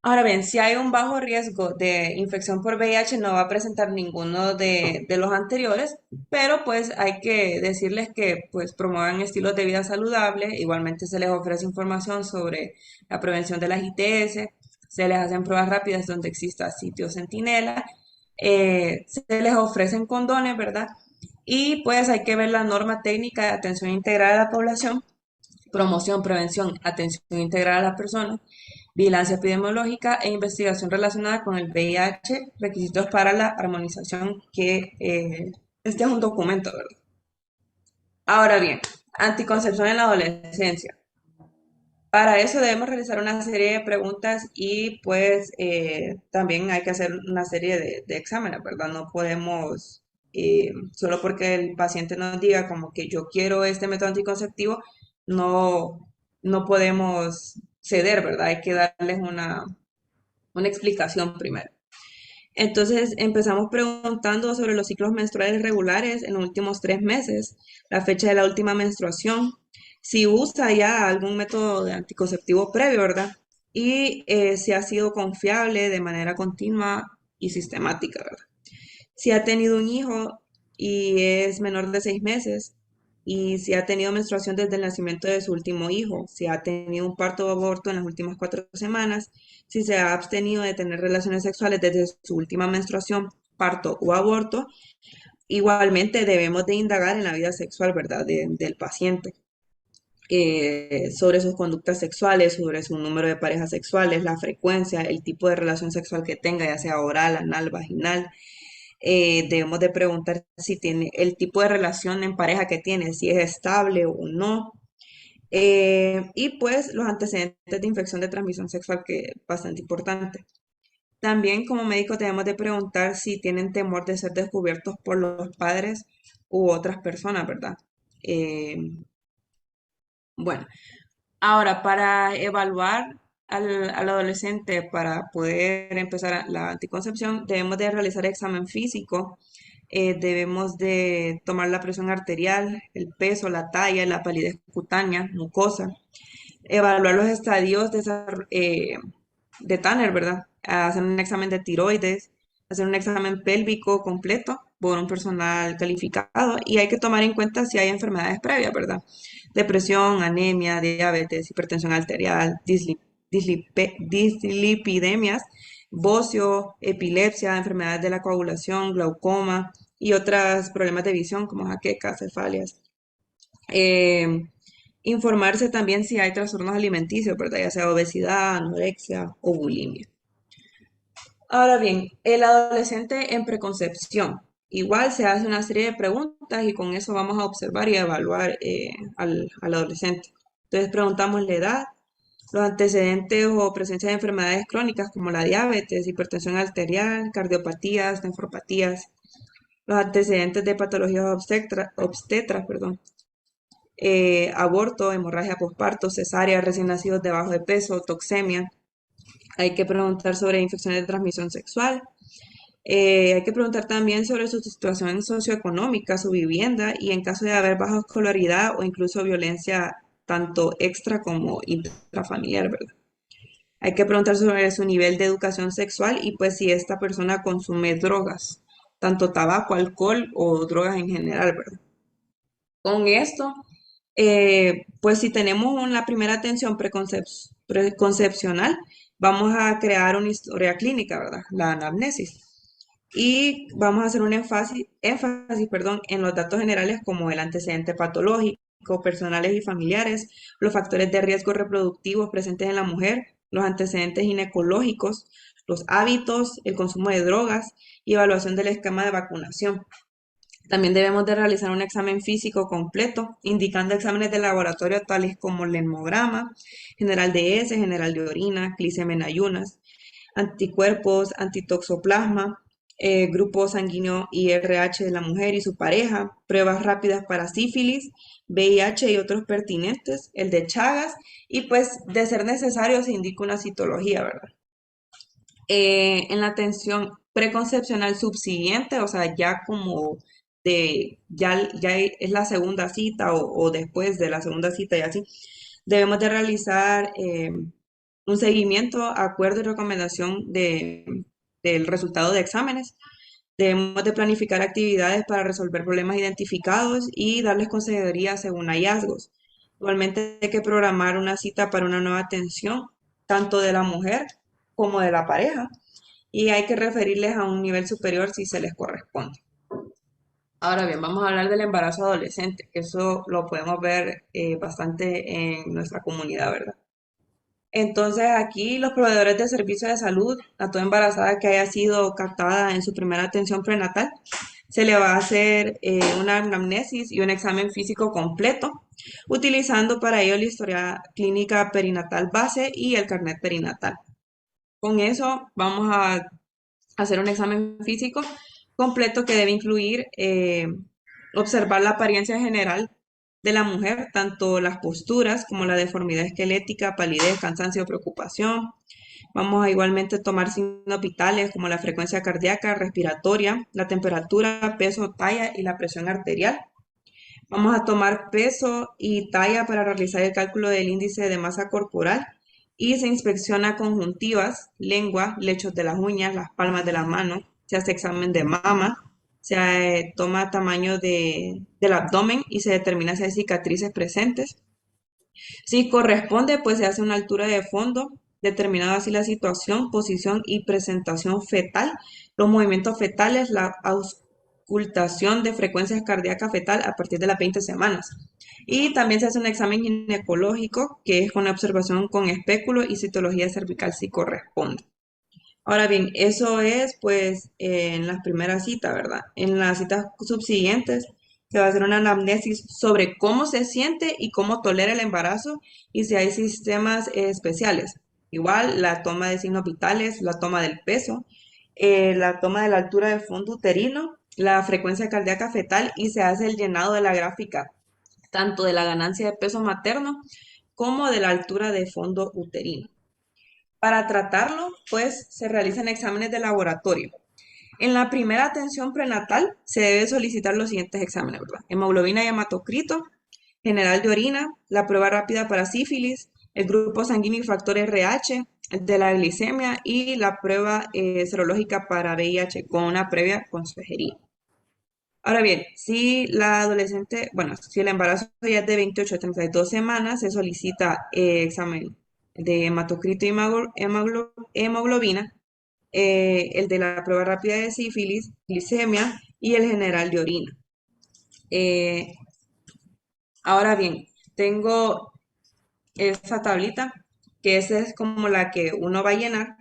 Speaker 1: Ahora bien, si hay un bajo riesgo de infección por VIH, no va a presentar ninguno de los anteriores, pero pues hay que decirles que pues promuevan estilos de vida saludables. Igualmente se les ofrece información sobre la prevención de las ITS, se les hacen pruebas rápidas donde exista sitio centinela, se les ofrecen condones, ¿verdad? Y pues hay que ver la norma técnica de atención integral a la población, promoción, prevención, atención integral a las personas, vigilancia epidemiológica e investigación relacionada con el VIH, requisitos para la armonización, que este es un documento, ¿verdad? Ahora bien, anticoncepción en la adolescencia. Para eso debemos realizar una serie de preguntas y pues también hay que hacer una serie de exámenes, ¿verdad? No podemos, solo porque el paciente nos diga como que yo quiero este método anticonceptivo, no, no podemos ceder, ¿verdad? Hay que darles una explicación primero. Entonces empezamos preguntando sobre los ciclos menstruales regulares en los últimos 3 meses, la fecha de la última menstruación, si usa ya algún método de anticonceptivo previo, ¿verdad? Y si ha sido confiable de manera continua y sistemática, ¿verdad? Si ha tenido un hijo y es menor de 6 meses, y si ha tenido menstruación desde el nacimiento de su último hijo, si ha tenido un parto o aborto en las últimas 4 semanas, si se ha abstenido de tener relaciones sexuales desde su última menstruación, parto o aborto. Igualmente debemos de indagar en la vida sexual, ¿verdad?, del paciente, sobre sus conductas sexuales, sobre su número de parejas sexuales, la frecuencia, el tipo de relación sexual que tenga, ya sea oral, anal, vaginal. Debemos de preguntar si tiene el tipo de relación en pareja que tiene, si es estable o no. Y pues los antecedentes de infección de transmisión sexual, que es bastante importante. También como médicos debemos de preguntar si tienen temor de ser descubiertos por los padres u otras personas, ¿verdad? Eh, bueno, ahora para evaluar al adolescente para poder empezar la anticoncepción, debemos de realizar examen físico, debemos de tomar la presión arterial, el peso, la talla, la palidez cutánea, mucosa, evaluar los estadios de Tanner, ¿verdad? Hacer un examen de tiroides, hacer un examen pélvico completo por un personal calificado y hay que tomar en cuenta si hay enfermedades previas, ¿verdad? Depresión, anemia, diabetes, hipertensión arterial, dislipidemias, bocio, epilepsia, enfermedades de la coagulación, glaucoma y otros problemas de visión como jaquecas, cefalias. Eh, Informarse también si hay trastornos alimenticios, ¿verdad? Ya sea obesidad, anorexia o bulimia. Ahora bien, el adolescente en preconcepción. Igual se hace una serie de preguntas y con eso vamos a observar y a evaluar al adolescente. Entonces preguntamos la edad, los antecedentes o presencia de enfermedades crónicas como la diabetes, hipertensión arterial, cardiopatías, nefropatías, los antecedentes de patologías obstetras, perdón, aborto, hemorragia posparto, cesárea, recién nacidos de bajo de peso, toxemia. Hay que preguntar sobre infecciones de transmisión sexual. Hay que preguntar también sobre su situación socioeconómica, su vivienda y en caso de haber baja escolaridad o incluso violencia tanto extra como intrafamiliar, ¿verdad? Hay que preguntar sobre su nivel de educación sexual y pues si esta persona consume drogas, tanto tabaco, alcohol o drogas en general, ¿verdad? Con esto, pues si tenemos una primera atención preconcepcional, vamos a crear una historia clínica, ¿verdad? La anamnesis. Y vamos a hacer un énfasis, perdón, en los datos generales como el antecedente patológico, personales y familiares, los factores de riesgo reproductivos presentes en la mujer, los antecedentes ginecológicos, los hábitos, el consumo de drogas y evaluación del esquema de vacunación. También debemos de realizar un examen físico completo, indicando exámenes de laboratorio tales como el hemograma, general de heces, general de orina, glicemia en ayunas, anticuerpos, antitoxoplasma, grupo sanguíneo IRH de la mujer y su pareja, pruebas rápidas para sífilis, VIH y otros pertinentes, el de Chagas, y pues de ser necesario se indica una citología, ¿verdad? En la atención preconcepcional subsiguiente, o sea, ya como ya es la segunda cita o después de la segunda cita y así, debemos de realizar un seguimiento, acuerdo y recomendación del resultado de exámenes. Debemos de planificar actividades para resolver problemas identificados y darles consejería según hallazgos. Igualmente hay que programar una cita para una nueva atención, tanto de la mujer como de la pareja, y hay que referirles a un nivel superior si se les corresponde. Ahora bien, vamos a hablar del embarazo adolescente, que eso lo podemos ver bastante en nuestra comunidad, ¿verdad? Entonces, aquí los proveedores de servicios de salud a toda embarazada que haya sido captada en su primera atención prenatal, se le va a hacer una anamnesis y un examen físico completo, utilizando para ello la historia clínica perinatal base y el carnet perinatal. Con eso vamos a hacer un examen físico completo que debe incluir observar la apariencia general de la mujer, tanto las posturas como la deformidad esquelética, palidez, cansancio, preocupación. Vamos a igualmente tomar signos vitales como la frecuencia cardíaca, respiratoria, la temperatura, peso, talla y la presión arterial. Vamos a tomar peso y talla para realizar el cálculo del índice de masa corporal y se inspecciona conjuntivas, lengua, lechos de las uñas, las palmas de la mano, se hace examen de mama, se toma tamaño del abdomen y se determina si hay cicatrices presentes. Si corresponde, pues se hace una altura de fondo, determinada así la situación, posición y presentación fetal, los movimientos fetales, la auscultación de frecuencias cardíacas fetal a partir de las 20 semanas. Y también se hace un examen ginecológico, que es con observación con espéculo y citología cervical si corresponde. Ahora bien, eso es pues en las primeras citas, ¿verdad? En las citas subsiguientes se va a hacer una anamnesis sobre cómo se siente y cómo tolera el embarazo y si hay sistemas especiales. Igual la toma de signos vitales, la toma del peso, la toma de la altura del fondo uterino, la frecuencia cardíaca fetal y se hace el llenado de la gráfica, tanto de la ganancia de peso materno como de la altura de fondo uterino. Para tratarlo, pues se realizan exámenes de laboratorio. En la primera atención prenatal se debe solicitar los siguientes exámenes, ¿verdad? Hemoglobina y hematocrito, general de orina, la prueba rápida para sífilis, el grupo sanguíneo y factor RH, el de la glicemia y la prueba serológica para VIH con una previa consejería. Ahora bien, si la adolescente, bueno, si el embarazo ya es de 28 a 32 semanas, se solicita examen de hematocrito y hemoglobina, el de la prueba rápida de sífilis, glicemia y el general de orina. Eh, Ahora bien, tengo esa tablita, que esa es como la que uno va a llenar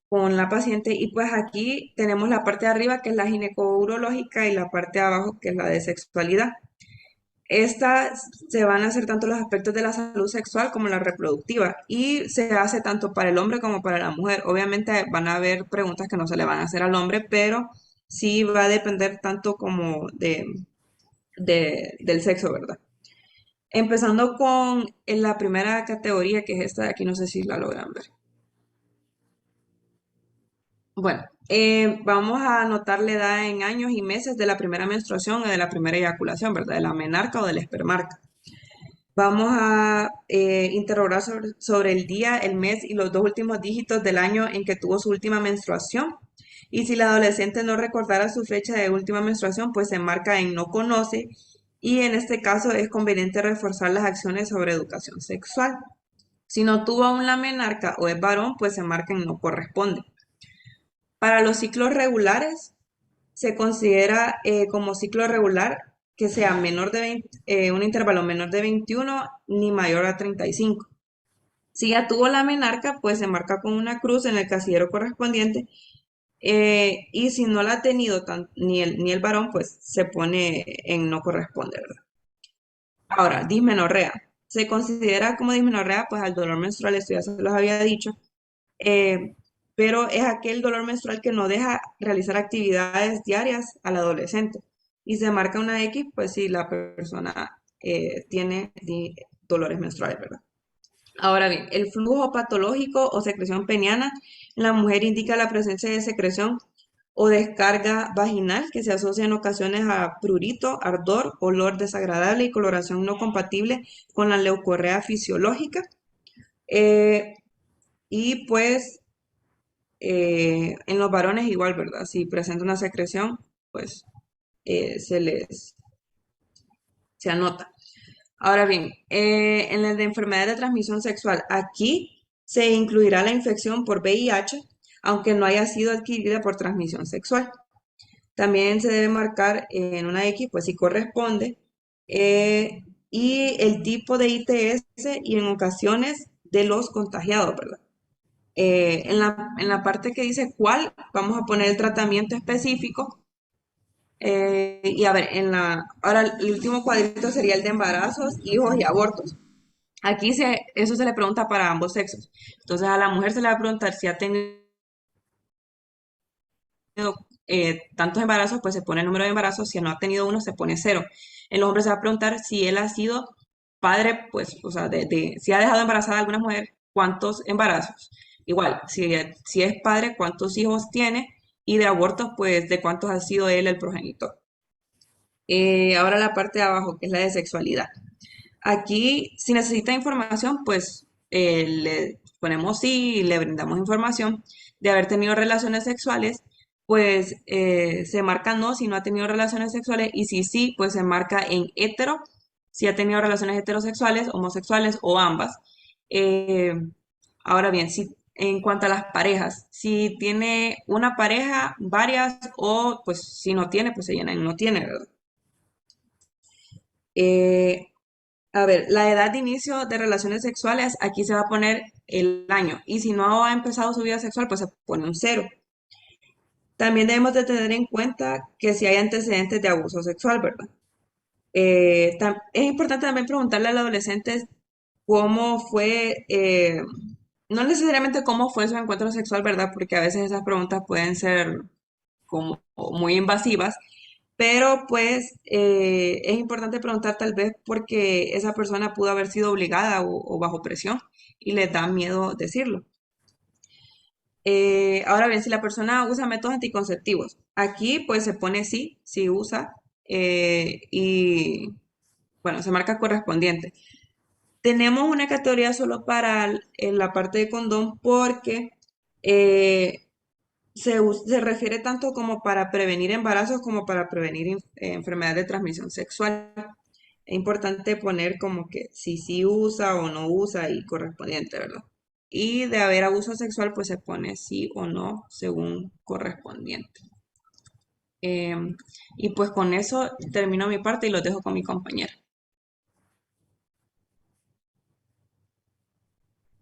Speaker 1: con la paciente y pues aquí tenemos la parte de arriba que es la gineco-urológica y la parte de abajo que es la de sexualidad. Estas se van a hacer tanto los aspectos de la salud sexual como la reproductiva y se hace tanto para el hombre como para la mujer. Obviamente van a haber preguntas que no se le van a hacer al hombre, pero sí va a depender tanto como del sexo, ¿verdad? Empezando con la primera categoría, que es esta de aquí, no sé si la logran ver. Bueno, vamos a anotar la edad en años y meses de la primera menstruación o de la primera eyaculación, ¿verdad? De la menarca o del espermarca. Vamos a interrogar sobre el día, el mes y los dos últimos dígitos del año en que tuvo su última menstruación. Y si la adolescente no recordara su fecha de última menstruación, pues se marca en no conoce. Y en este caso es conveniente reforzar las acciones sobre educación sexual. Si no tuvo aún la menarca o es varón, pues se marca en no corresponde. Para los ciclos regulares, se considera como ciclo regular que sea menor de 20, un intervalo menor de 21 ni mayor a 35. Si ya tuvo la menarca, pues se marca con una cruz en el casillero correspondiente. Y si no la ha tenido ni el varón, pues se pone en no corresponde, ¿verdad? Ahora, dismenorrea. Se considera como dismenorrea, pues al dolor menstrual, esto ya se los había dicho, eh, pero es aquel dolor menstrual que no deja realizar actividades diarias al adolescente. Y se marca una X, pues si la persona tiene dolores menstruales, ¿verdad? Ahora bien, el flujo patológico o secreción peniana en la mujer indica la presencia de secreción o descarga vaginal que se asocia en ocasiones a prurito, ardor, olor desagradable y coloración no compatible con la leucorrea fisiológica. Eh, y pues en los varones igual, ¿verdad? Si presenta una secreción, pues se anota. Ahora bien, en la de enfermedades de transmisión sexual, aquí se incluirá la infección por VIH, aunque no haya sido adquirida por transmisión sexual. También se debe marcar en una X, pues si corresponde, y el tipo de ITS y en ocasiones de los contagiados, ¿verdad? En la parte que dice cuál, vamos a poner el tratamiento específico. Y a ver, ahora el último cuadrito sería el de embarazos, hijos y abortos. Aquí eso se le pregunta para ambos sexos. Entonces a la mujer se le va a preguntar si ha tenido tantos embarazos, pues se pone el número de embarazos. Si no ha tenido uno, se pone cero. En los hombres se va a preguntar si él ha sido padre, pues, o sea, si ha dejado embarazada a alguna mujer, ¿cuántos embarazos? Igual, si es padre, ¿cuántos hijos tiene? Y de abortos, pues, ¿de cuántos ha sido él el progenitor? Ahora la parte de abajo, que es la de sexualidad. Aquí, si necesita información, pues le ponemos sí y le brindamos información de haber tenido relaciones sexuales, pues se marca no si no ha tenido relaciones sexuales y si sí, pues se marca en hetero, si ha tenido relaciones heterosexuales, homosexuales o ambas. Eh, Ahora bien, en cuanto a las parejas, si tiene una pareja, varias o pues si no tiene, pues se llena en no tiene, ¿verdad? Eh, a ver, la edad de inicio de relaciones sexuales, aquí se va a poner el año. Y si no ha empezado su vida sexual, pues se pone un cero. También debemos de tener en cuenta que si hay antecedentes de abuso sexual, ¿verdad? Es importante también preguntarle al adolescente cómo fue, no necesariamente cómo fue su encuentro sexual, ¿verdad? Porque a veces esas preguntas pueden ser como muy invasivas, pero pues es importante preguntar tal vez porque esa persona pudo haber sido obligada o bajo presión y le da miedo decirlo. Ahora bien, si la persona usa métodos anticonceptivos, aquí pues se pone sí, sí usa y bueno, se marca correspondiente. Tenemos una categoría solo para en la parte de condón porque eh, se refiere tanto como para prevenir embarazos como para prevenir enfermedades de transmisión sexual. Es importante poner como que si sí usa o no usa y correspondiente, ¿verdad? Y de haber abuso sexual, pues se pone sí o no según correspondiente. Y pues con eso termino mi parte y los dejo con mi compañera.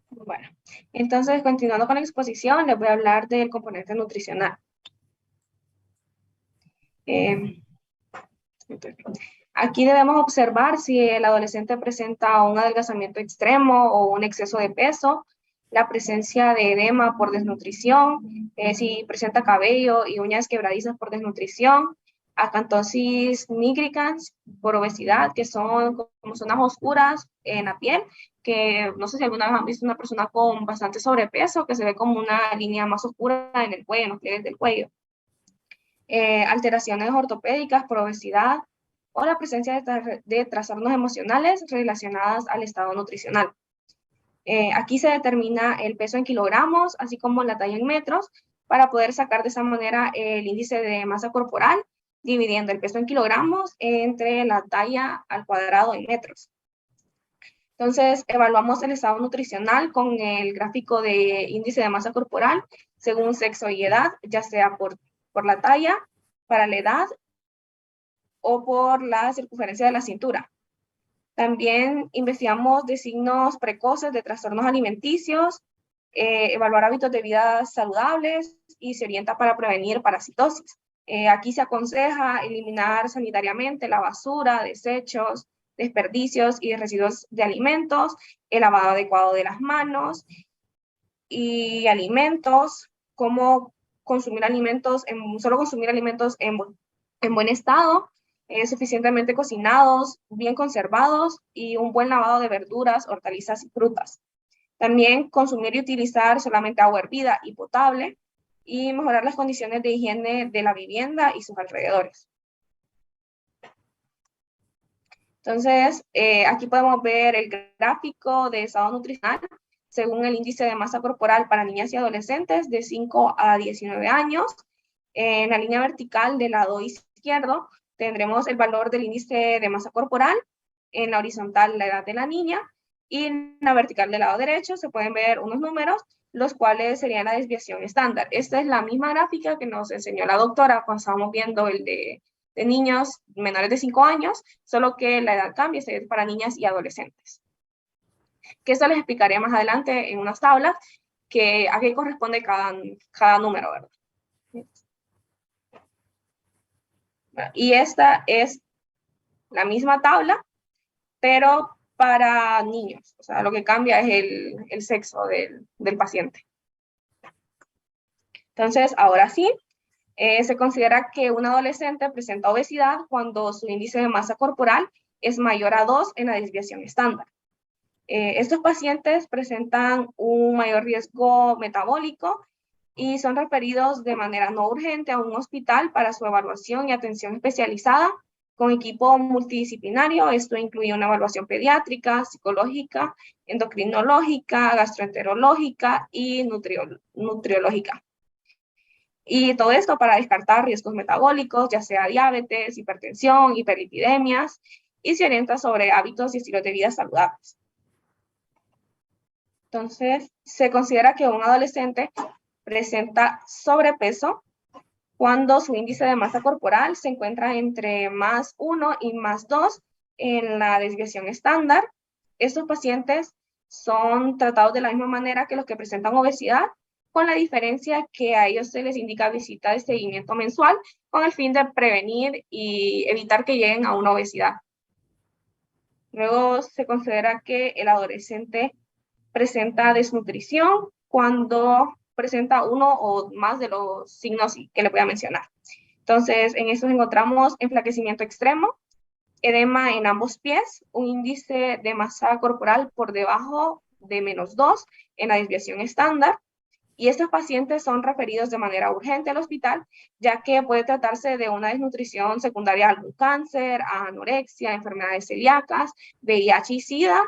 Speaker 2: Bueno, entonces continuando con la exposición, les voy a hablar del componente nutricional. Eh, Aquí debemos observar si el adolescente presenta un adelgazamiento extremo o un exceso de peso, la presencia de edema por desnutrición, si presenta cabello y uñas quebradizas por desnutrición, acantosis nigricans por obesidad, que son como zonas oscuras en la piel, que no sé si alguna vez han visto una persona con bastante sobrepeso, que se ve como una línea más oscura en el cuello, en los pliegues del cuello. Alteraciones ortopédicas por obesidad o la presencia de trastornos emocionales relacionadas al estado nutricional. Aquí se determina el peso en kilogramos, así como la talla en metros, para poder sacar de esa manera el índice de masa corporal, dividiendo el peso en kilogramos entre la talla al cuadrado en metros. Entonces, evaluamos el estado nutricional con el gráfico de índice de masa corporal según sexo y edad, ya sea por la talla, para la edad o por la circunferencia de la cintura. También investigamos de signos precoces de trastornos alimenticios, evaluar hábitos de vida saludables y se orienta para prevenir parasitosis. Aquí se aconseja eliminar sanitariamente la basura, desechos, desperdicios y residuos de alimentos, el lavado adecuado de las manos y alimentos, como consumir alimentos, solo consumir alimentos en buen estado, suficientemente cocinados, bien conservados y un buen lavado de verduras, hortalizas y frutas. También consumir y utilizar solamente agua hervida y potable y mejorar las condiciones de higiene de la vivienda y sus alrededores. Entonces, aquí podemos ver el gráfico de estado nutricional según el índice de masa corporal para niñas y adolescentes de 5 a 19 años. En la línea vertical del lado izquierdo tendremos el valor del índice de masa corporal, en la horizontal la edad de la niña, y en la vertical del lado derecho se pueden ver unos números, los cuales serían la desviación estándar. Esta es la misma gráfica que nos enseñó la doctora cuando estábamos viendo el de niños menores de 5 años, solo que la edad cambia, es para niñas y adolescentes. Que esto les explicaré más adelante en unas tablas, que a qué corresponde cada número, ¿verdad? Y esta es la misma tabla, pero para niños. O sea, lo que cambia es el sexo del paciente. Entonces, ahora sí, se considera que un adolescente presenta obesidad cuando su índice de masa corporal es mayor a 2 en la desviación estándar. Estos pacientes presentan un mayor riesgo metabólico y son referidos de manera no urgente a un hospital para su evaluación y atención especializada con equipo multidisciplinario. Esto incluye una evaluación pediátrica, psicológica, endocrinológica, gastroenterológica y nutriológica. Y todo esto para descartar riesgos metabólicos, ya sea diabetes, hipertensión, hiperlipidemias, y se orienta sobre hábitos y estilos de vida saludables. Entonces, se considera que un adolescente presenta sobrepeso cuando su índice de masa corporal se encuentra entre más 1 y más 2 en la desviación estándar. Estos pacientes son tratados de la misma manera que los que presentan obesidad, con la diferencia que a ellos se les indica visita de seguimiento mensual con el fin de prevenir y evitar que lleguen a una obesidad. Luego se considera que el adolescente presenta desnutrición cuando presenta uno o más de los signos que le voy a mencionar. Entonces, en estos encontramos enflaquecimiento extremo, edema en ambos pies, un índice de masa corporal por debajo de -2 en la desviación estándar, y estos pacientes son referidos de manera urgente al hospital, ya que puede tratarse de una desnutrición secundaria a algún cáncer, a anorexia, enfermedades celíacas, VIH y SIDA.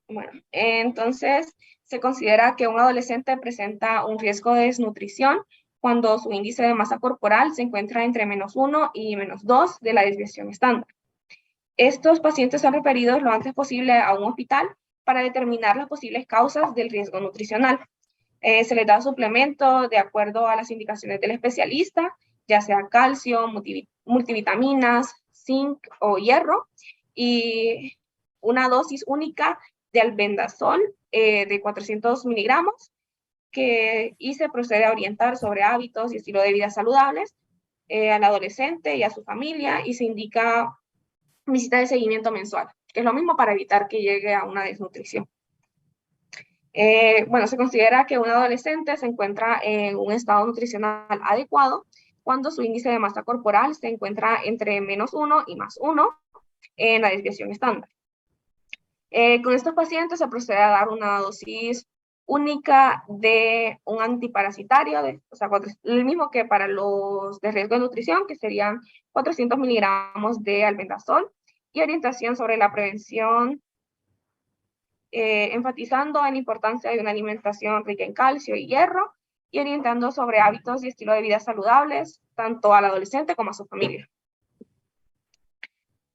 Speaker 2: Bueno, entonces se considera que un adolescente presenta un riesgo de desnutrición cuando su índice de masa corporal se encuentra entre -1 y -2 de la desviación estándar. Estos pacientes son referidos lo antes posible a un hospital para determinar las posibles causas del riesgo nutricional. Se les da suplemento de acuerdo a las indicaciones del especialista, ya sea calcio, multivitaminas, zinc o hierro, y una dosis única de albendazol de 400 miligramos, y se procede a orientar sobre hábitos y estilo de vida saludables al adolescente y a su familia, y se indica visita de seguimiento mensual, que es lo mismo para evitar que llegue a una desnutrición. Bueno, se considera que un adolescente se encuentra en un estado nutricional adecuado cuando su índice de masa corporal se encuentra entre -1 y +1 en la desviación estándar. Con estos pacientes se procede a dar una dosis única de un antiparasitario, o sea, el mismo que para los de riesgo de nutrición, que serían 400 miligramos de albendazol, y orientación sobre la prevención, enfatizando en la importancia de una alimentación rica en calcio y hierro, y orientando sobre hábitos y estilo de vida saludables, tanto al adolescente como a su familia.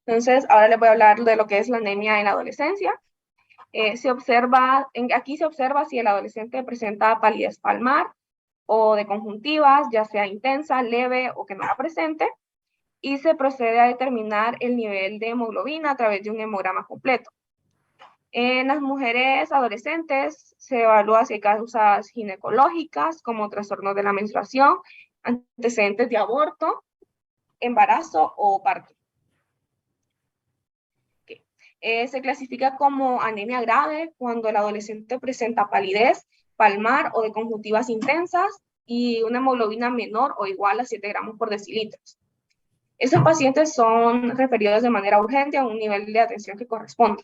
Speaker 2: Entonces, ahora les voy a hablar de lo que es la anemia en la adolescencia. Aquí se observa si el adolescente presenta palidez palmar o de conjuntivas, ya sea intensa, leve o que no la presente, y se procede a determinar el nivel de hemoglobina a través de un hemograma completo. En las mujeres adolescentes se evalúa si hay causas ginecológicas como trastornos de la menstruación, antecedentes de aborto, embarazo o parto. Se clasifica como anemia grave cuando el adolescente presenta palidez, palmar o de conjuntivas intensas y una hemoglobina menor o igual a 7 gramos por decilitros. Esos pacientes son referidos de manera urgente a un nivel de atención que corresponde.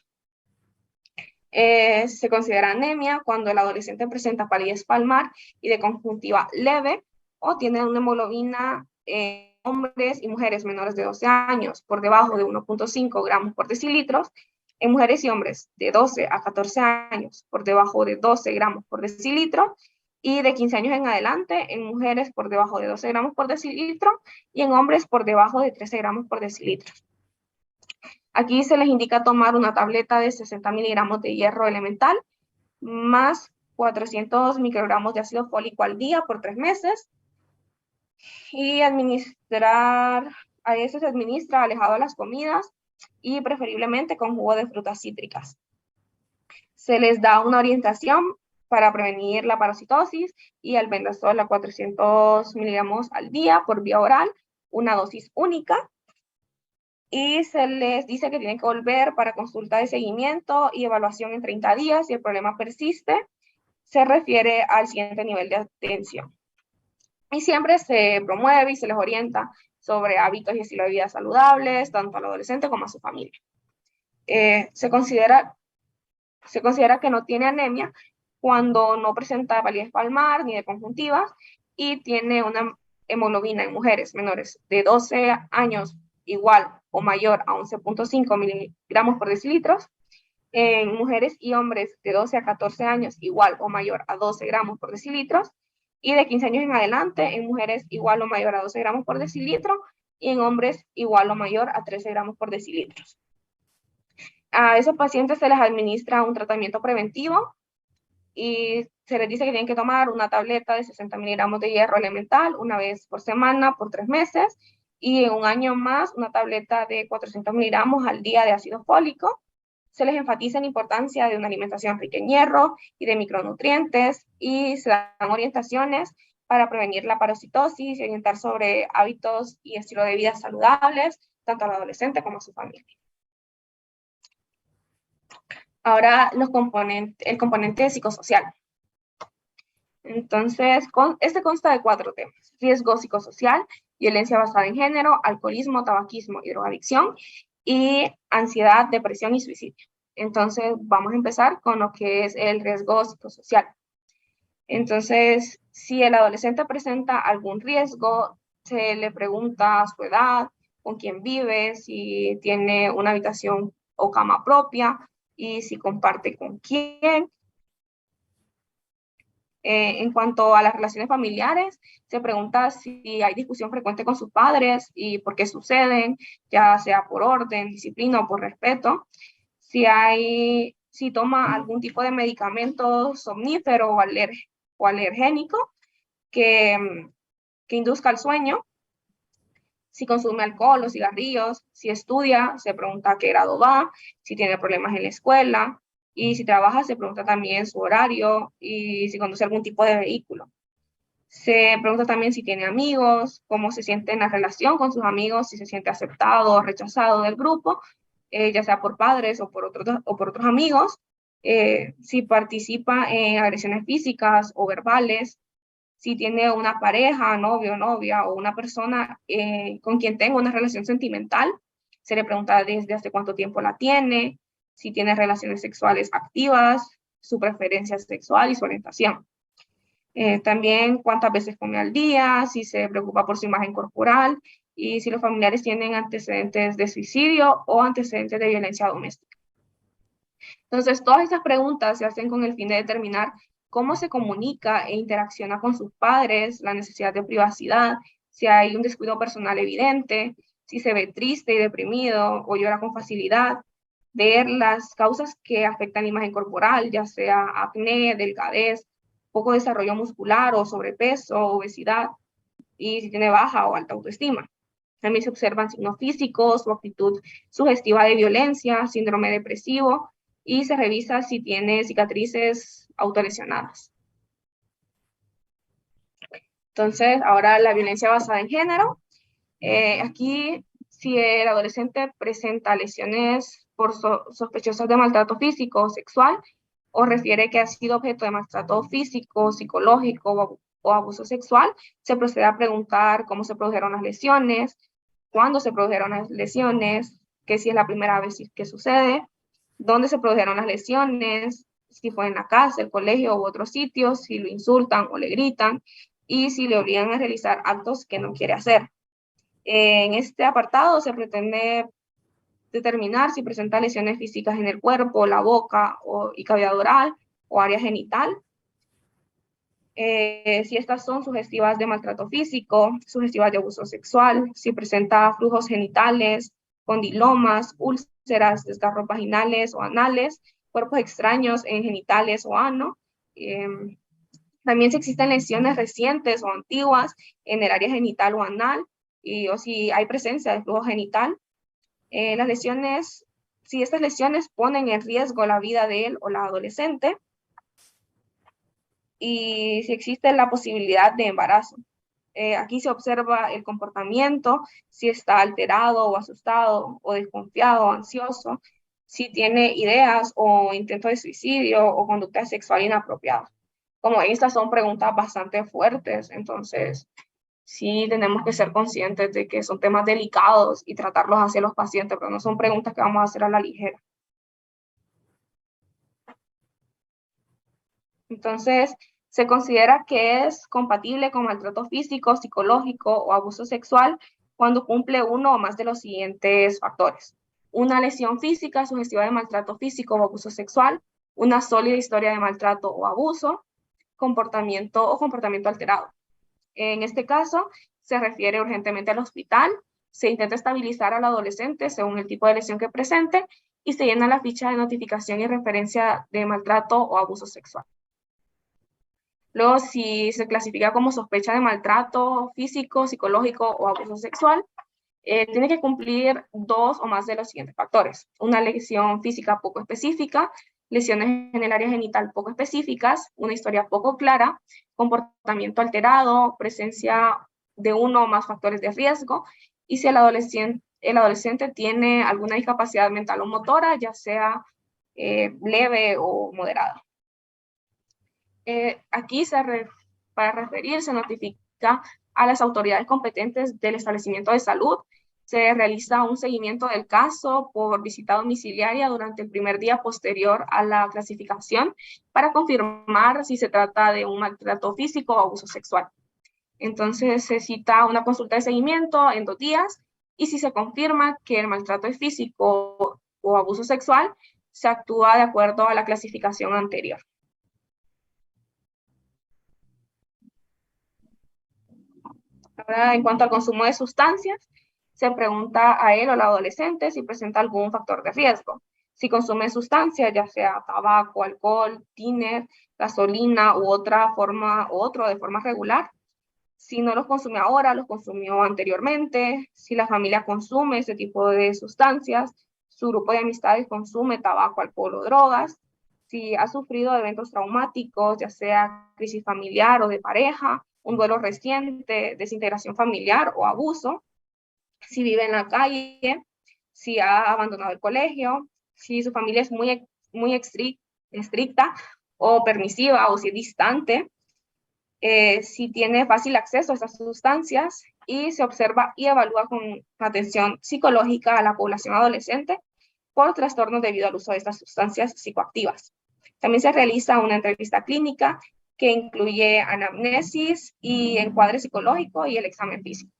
Speaker 2: Se considera anemia cuando el adolescente presenta palidez palmar y de conjuntiva leve o tiene una hemoglobina en hombres y mujeres menores de 12 años por debajo de 1.5 gramos por decilitros, en mujeres y hombres de 12 a 14 años por debajo de 12 gramos por decilitro, y de 15 años en adelante en mujeres por debajo de 12 gramos por decilitro y en hombres por debajo de 13 gramos por decilitro. Aquí se les indica tomar una tableta de 60 miligramos de hierro elemental más 400 microgramos de ácido fólico al día por 3 meses, y a eso se administra alejado de las comidas y preferiblemente con jugo de frutas cítricas. Se les da una orientación para prevenir la parasitosis y albendazol a 400 miligramos al día por vía oral, una dosis única. Y se les dice que tienen que volver para consulta de seguimiento y evaluación en 30 días. Si el problema persiste, se refiere al siguiente nivel de atención. Y siempre se promueve y se les orienta sobre hábitos y estilo de vida saludables, tanto al adolescente como a su familia. Se considera que no tiene anemia cuando no presenta palidez palmar ni de conjuntivas y tiene una hemoglobina en mujeres menores de 12 años igual o mayor a 11.5 miligramos por decilitros, en mujeres y hombres de 12 a 14 años igual o mayor a 12 gramos por decilitros, y de 15 años en adelante en mujeres igual o mayor a 12 gramos por decilitro y en hombres igual o mayor a 13 gramos por decilitros. A esos pacientes se les administra un tratamiento preventivo y se les dice que tienen que tomar una tableta de 60 miligramos de hierro elemental una vez por semana por 3 meses, y en un año más una tableta de 400 miligramos al día de ácido fólico. Se les enfatiza la importancia de una alimentación rica en hierro y de micronutrientes, y se dan orientaciones para prevenir la parasitosis y orientar sobre hábitos y estilo de vida saludables, tanto al adolescente como a su familia. Ahora el componente psicosocial. Entonces, este consta de 4 temas: riesgo psicosocial, violencia basada en género, alcoholismo, tabaquismo y drogadicción, y ansiedad, depresión y suicidio. Entonces, vamos a empezar con lo que es el riesgo psicosocial. Entonces, si el adolescente presenta algún riesgo, se le pregunta su edad, con quién vive, si tiene una habitación o cama propia y si comparte con quién. En cuanto a las relaciones familiares, se pregunta si hay discusión frecuente con sus padres y por qué suceden, ya sea por orden, disciplina o por respeto. Si toma algún tipo de medicamento somnífero o alergénico que induzca el sueño. Si consume alcohol o cigarrillos. Si estudia, se pregunta a qué grado va, si tiene problemas en la escuela. Y si trabaja, se pregunta también su horario y si conduce algún tipo de vehículo. Se pregunta también si tiene amigos, cómo se siente en la relación con sus amigos, si se siente aceptado o rechazado del grupo, ya sea por padres o por otros amigos, si participa en agresiones físicas o verbales, si tiene una pareja, novio, novia o una persona con quien tenga una relación sentimental. Se le pregunta desde hace cuánto tiempo la tiene, si tiene relaciones sexuales activas, su preferencia sexual y su orientación. También cuántas veces come al día, si se preocupa por su imagen corporal y si los familiares tienen antecedentes de suicidio o antecedentes de violencia doméstica. Entonces, todas estas preguntas se hacen con el fin de determinar cómo se comunica e interacciona con sus padres, la necesidad de privacidad, si hay un descuido personal evidente, si se ve triste y deprimido o llora con facilidad, ver las causas que afectan la imagen corporal, ya sea acné, delgadez, poco desarrollo muscular o sobrepeso, obesidad, y si tiene baja o alta autoestima. También se observan signos físicos o actitud sugestiva de violencia, síndrome depresivo, y se revisa si tiene cicatrices autolesionadas. Entonces, ahora la violencia basada en género. Aquí, si el adolescente presenta lesiones sospechosas de maltrato físico o sexual, o refiere que ha sido objeto de maltrato físico, psicológico o abuso sexual, se procede a preguntar cómo se produjeron las lesiones, cuándo se produjeron las lesiones, que si es la primera vez que sucede, dónde se produjeron las lesiones, si fue en la casa, el colegio u otros sitios, si lo insultan o le gritan, y si le obligan a realizar actos que no quiere hacer. En este apartado se pretende determinar si presenta lesiones físicas en el cuerpo, la boca y cavidad oral o área genital. Si estas son sugestivas de maltrato físico, sugestivas de abuso sexual, si presenta flujos genitales, condilomas, úlceras, desgarros vaginales o anales, cuerpos extraños en genitales o ano. También si existen lesiones recientes o antiguas en el área genital o anal, o si hay presencia de flujo genital. Las lesiones, si estas lesiones ponen en riesgo la vida de él o la adolescente, y si existe la posibilidad de embarazo. Aquí se observa el comportamiento, si está alterado o asustado o desconfiado o ansioso, si tiene ideas o intento de suicidio o conducta sexual inapropiada. Como estas son preguntas bastante fuertes, entonces sí tenemos que ser conscientes de que son temas delicados y tratarlos hacia los pacientes, pero no son preguntas que vamos a hacer a la ligera. Entonces, se considera que es compatible con maltrato físico, psicológico o abuso sexual cuando cumple uno o más de los siguientes factores. Una lesión física sugestiva de maltrato físico o abuso sexual, una sólida historia de maltrato o abuso, comportamiento alterado. En este caso, se refiere urgentemente al hospital, se intenta estabilizar al adolescente según el tipo de lesión que presente y se llena la ficha de notificación y referencia de maltrato o abuso sexual. Luego, si se clasifica como sospecha de maltrato físico, psicológico o abuso sexual, tiene que cumplir dos o más de los siguientes factores. Una lesión física poco específica, lesiones en el área genital poco específicas, una historia poco clara, comportamiento alterado, presencia de uno o más factores de riesgo, y si el adolescente tiene alguna discapacidad mental o motora, ya sea leve o moderada. Aquí para referir se notifica a las autoridades competentes del establecimiento de salud. Se realiza un seguimiento del caso por visita domiciliaria durante el primer día posterior a la clasificación para confirmar si se trata de un maltrato físico o abuso sexual. Entonces se cita una consulta de seguimiento en 2 días y si se confirma que el maltrato es físico o abuso sexual, se actúa de acuerdo a la clasificación anterior. Ahora, en cuanto al consumo de sustancias, se pregunta a él o al adolescente si presenta algún factor de riesgo. Si consume sustancias, ya sea tabaco, alcohol, tiner, gasolina u otro de forma regular. Si no los consume ahora, los consumió anteriormente. Si la familia consume ese tipo de sustancias, su grupo de amistades consume tabaco, alcohol o drogas. Si ha sufrido eventos traumáticos, ya sea crisis familiar o de pareja, un duelo reciente, desintegración familiar o abuso, si vive en la calle, si ha abandonado el colegio, si su familia es muy estricta o permisiva o si es distante, si tiene fácil acceso a estas sustancias y se observa y evalúa con atención psicológica a la población adolescente por trastornos debido al uso de estas sustancias psicoactivas. También se realiza una entrevista clínica que incluye anamnesis y encuadre psicológico y el examen físico.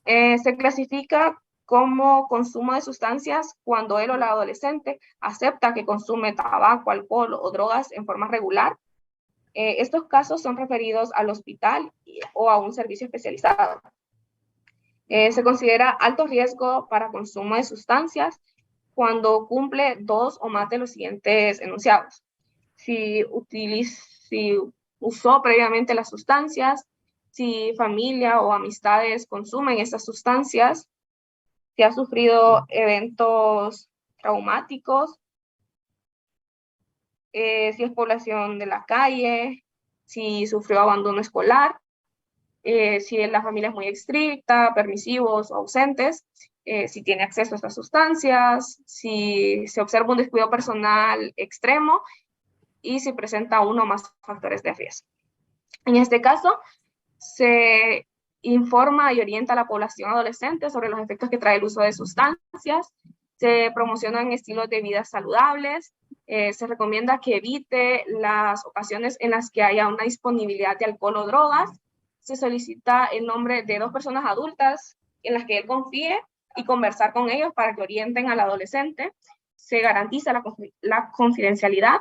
Speaker 2: Se clasifica como consumo de sustancias cuando él o la adolescente acepta que consume tabaco, alcohol o drogas en forma regular. Estos casos son referidos al hospital o a un servicio especializado. Se considera alto riesgo para consumo de sustancias cuando cumple 2 o más de los siguientes enunciados. Si usó previamente las sustancias, si familia o amistades consumen estas sustancias, si ha sufrido eventos traumáticos, si es población de la calle, si sufrió abandono escolar, si la familia es muy estricta, permisivos o ausentes, si tiene acceso a estas sustancias, si se observa un descuido personal extremo y si presenta uno o más factores de riesgo. En este caso, se informa y orienta a la población adolescente sobre los efectos que trae el uso de sustancias, se promocionan estilos de vida saludables, se recomienda que evite las ocasiones en las que haya una disponibilidad de alcohol o drogas, se solicita el nombre de 2 personas adultas en las que él confíe y conversar con ellos para que orienten al adolescente, se garantiza la confidencialidad,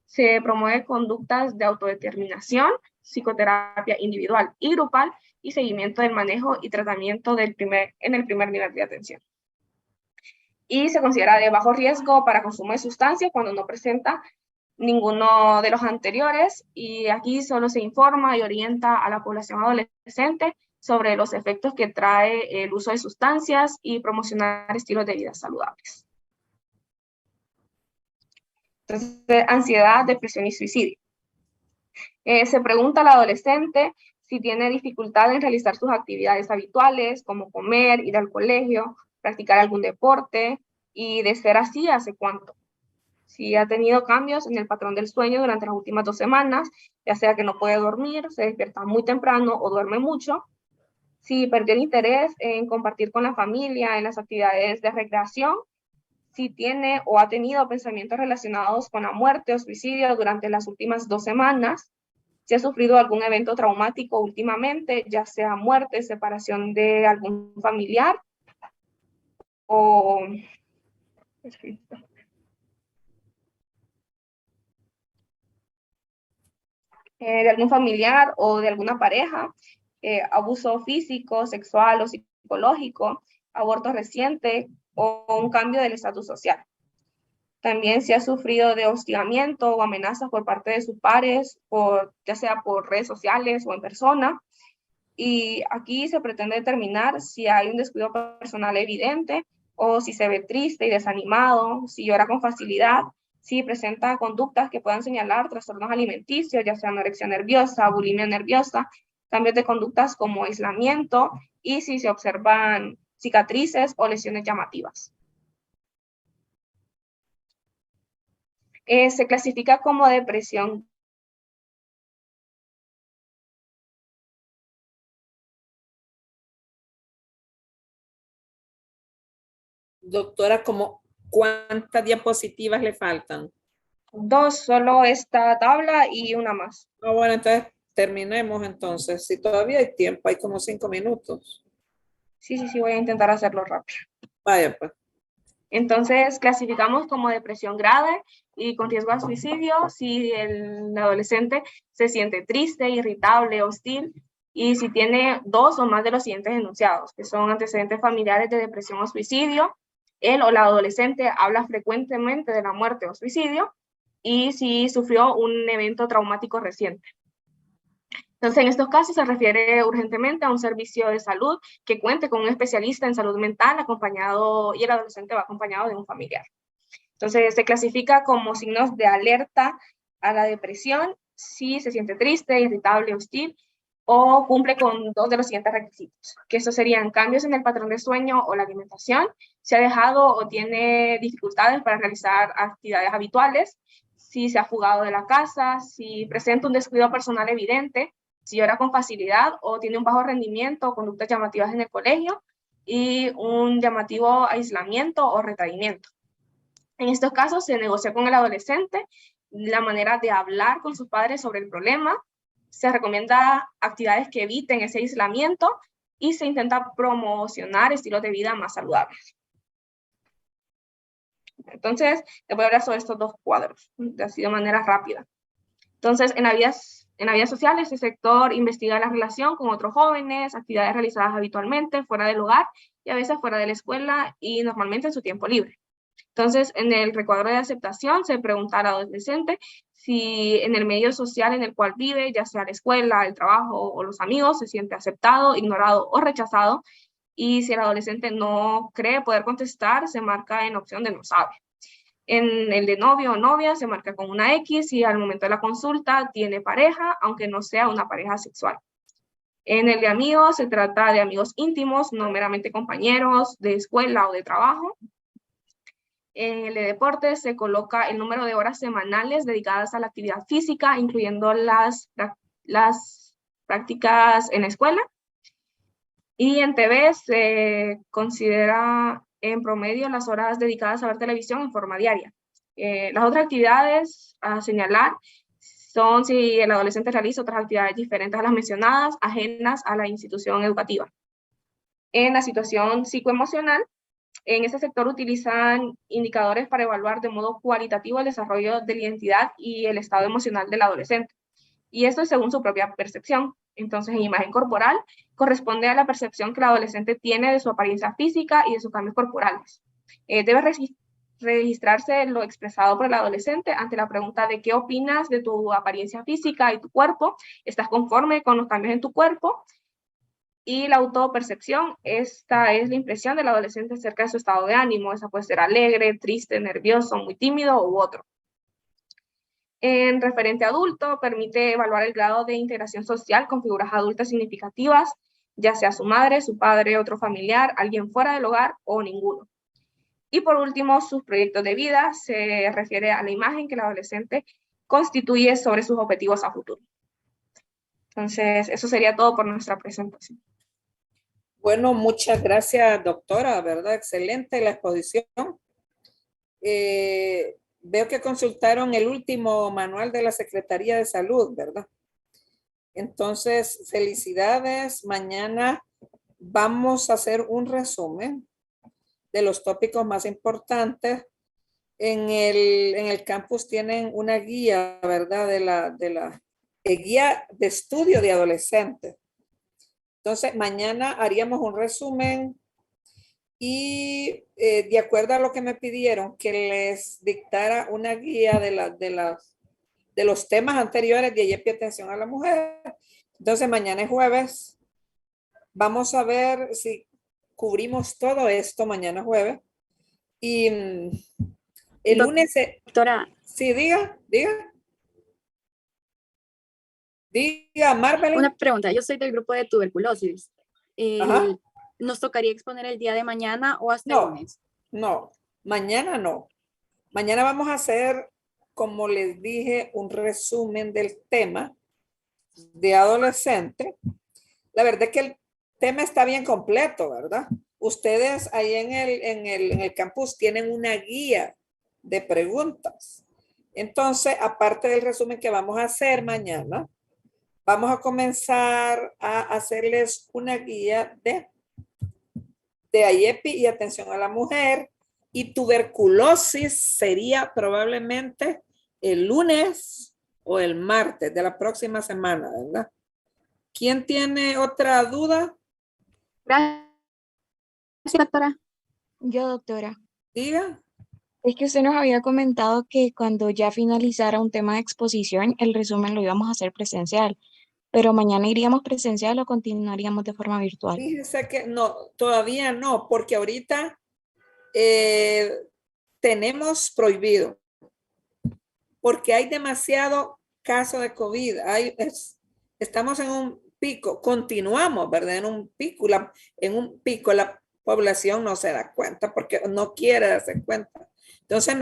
Speaker 2: se promueve conductas de autodeterminación, psicoterapia individual y grupal y seguimiento del manejo y tratamiento en el primer nivel de atención. Y se considera de bajo riesgo para consumo de sustancias cuando no presenta ninguno de los anteriores, y aquí solo se informa y orienta a la población adolescente sobre los efectos que trae el uso de sustancias y promocionar estilos de vida saludables. Entonces, ansiedad, depresión y suicidio. Se pregunta al adolescente si tiene dificultad en realizar sus actividades habituales, como comer, ir al colegio, practicar algún deporte, y de ser así, ¿hace cuánto? Si ha tenido cambios en el patrón del sueño durante las últimas 2 semanas, ya sea que no puede dormir, se despierta muy temprano o duerme mucho. Si perdió el interés en compartir con la familia en las actividades de recreación. Si tiene o ha tenido pensamientos relacionados con la muerte o suicidio durante las últimas 2 semanas. Si ha sufrido algún evento traumático últimamente, ya sea muerte, separación de algún familiar o de algún familiar o de alguna pareja, abuso físico, sexual o psicológico, aborto reciente o un cambio del estatus social. También si ha sufrido de hostigamiento o amenazas por parte de sus pares, ya sea por redes sociales o en persona. Y aquí se pretende determinar si hay un descuido personal evidente o si se ve triste y desanimado, si llora con facilidad, si presenta conductas que puedan señalar trastornos alimenticios, ya sea anorexia nerviosa, bulimia nerviosa, cambios de conductas como aislamiento, y si se observan cicatrices o lesiones llamativas. Se clasifica como depresión.
Speaker 4: Doctora, ¿cuántas diapositivas le faltan?
Speaker 2: 2, solo esta tabla y una más.
Speaker 4: Bueno, entonces terminemos entonces. Si todavía hay tiempo, hay como 5 minutos.
Speaker 2: Sí, voy a intentar hacerlo rápido.
Speaker 4: Vaya, pues.
Speaker 2: Entonces, clasificamos como depresión grave y con riesgo a suicidio si el adolescente se siente triste, irritable, hostil, y si tiene 2 o más de los siguientes enunciados, que son antecedentes familiares de depresión o suicidio, él o la adolescente habla frecuentemente de la muerte o suicidio, y si sufrió un evento traumático reciente. Entonces, en estos casos se refiere urgentemente a un servicio de salud que cuente con un especialista en salud mental acompañado, y el adolescente va acompañado de un familiar. Entonces, se clasifica como signos de alerta a la depresión si se siente triste, irritable, hostil, o cumple con 2 de los siguientes requisitos, que estos serían cambios en el patrón de sueño o la alimentación, si ha dejado o tiene dificultades para realizar actividades habituales, si se ha fugado de la casa, si presenta un descuido personal evidente, si llora con facilidad o tiene un bajo rendimiento o conductas llamativas en el colegio, y un llamativo aislamiento o retraimiento. En estos casos se negocia con el adolescente la manera de hablar con sus padres sobre el problema, se recomienda actividades que eviten ese aislamiento y se intenta promocionar estilos de vida más saludables. Entonces, te voy a hablar sobre estos 2 cuadros, así de manera rápida. Entonces, en la vida En la vida social, este sector investiga la relación con otros jóvenes, actividades realizadas habitualmente fuera del hogar y a veces fuera de la escuela y normalmente en su tiempo libre. Entonces, en el recuadro de aceptación se pregunta al adolescente si en el medio social en el cual vive, ya sea la escuela, el trabajo o los amigos, se siente aceptado, ignorado o rechazado. Y si el adolescente no cree poder contestar, se marca en opción de no sabe. En el de novio o novia se marca con una X y al momento de la consulta tiene pareja, aunque no sea una pareja sexual. En el de amigos se trata de amigos íntimos, no meramente compañeros de escuela o de trabajo. En el de deportes se coloca el número de horas semanales dedicadas a la actividad física, incluyendo las prácticas en la escuela. Y en TV se considera en promedio las horas dedicadas a ver televisión en forma diaria. Las otras actividades a señalar son si el adolescente realiza otras actividades diferentes a las mencionadas, ajenas a la institución educativa. En la situación psicoemocional, en este sector utilizan indicadores para evaluar de modo cualitativo el desarrollo de la identidad y el estado emocional del adolescente. Y esto es según su propia percepción. Entonces, en imagen corporal, corresponde a la percepción que el adolescente tiene de su apariencia física y de sus cambios corporales. Debe registrarse lo expresado por el adolescente ante la pregunta de qué opinas de tu apariencia física y tu cuerpo, ¿estás conforme con los cambios en tu cuerpo? Y la autopercepción, esta es la impresión del adolescente acerca de su estado de ánimo. Esa puede ser alegre, triste, nervioso, muy tímido u otro. En referente adulto, permite evaluar el grado de integración social con figuras adultas significativas, ya sea su madre, su padre, otro familiar, alguien fuera del hogar o ninguno. Y por último, sus proyectos de vida se refiere a la imagen que el adolescente constituye sobre sus objetivos a futuro. Entonces, eso sería todo por nuestra presentación.
Speaker 4: Bueno, muchas gracias, doctora, ¿verdad? Excelente la exposición. Veo que consultaron el último manual de la Secretaría de Salud, ¿verdad? Entonces, felicidades. Mañana vamos a hacer un resumen de los tópicos más importantes. En el campus tienen una guía, ¿verdad? De la guía de estudio de adolescentes. Entonces, mañana haríamos un resumen y de acuerdo a lo que me pidieron, que les dictara una guía de los temas anteriores de IEP y atención a la mujer. Entonces, mañana es jueves. Vamos a ver si cubrimos todo esto mañana jueves. Y el lunes...
Speaker 5: Doctora,
Speaker 4: Sí, diga. Diga, Marvel.
Speaker 5: una pregunta. Yo soy del grupo de tuberculosis.
Speaker 4: Ajá.
Speaker 5: ¿Nos tocaría exponer el día de mañana o hasta el
Speaker 4: No,
Speaker 5: lunes?
Speaker 4: no, mañana no. Mañana vamos a hacer, como les dije, un resumen del tema de adolescente. La verdad es que el tema está bien completo, ¿verdad? Ustedes ahí en el campus tienen una guía de preguntas. Entonces, aparte del resumen que vamos a hacer mañana, vamos a comenzar a hacerles una guía de IEPI y atención a la mujer, y tuberculosis sería probablemente el lunes o el martes de la próxima semana, ¿verdad? ¿Quién tiene otra duda?
Speaker 5: Gracias, doctora.
Speaker 6: Yo, doctora,
Speaker 4: Diga.
Speaker 6: es que usted nos había comentado que cuando ya finalizara un tema de exposición, el resumen lo íbamos a hacer presencial, pero mañana iríamos presencial o continuaríamos de forma virtual.
Speaker 4: Fíjese que no, todavía no, porque ahorita tenemos prohibido, porque hay demasiado caso de COVID. Estamos en un pico, continuamos, ¿verdad? En un pico la población no se da cuenta porque no quiere darse cuenta. Entonces,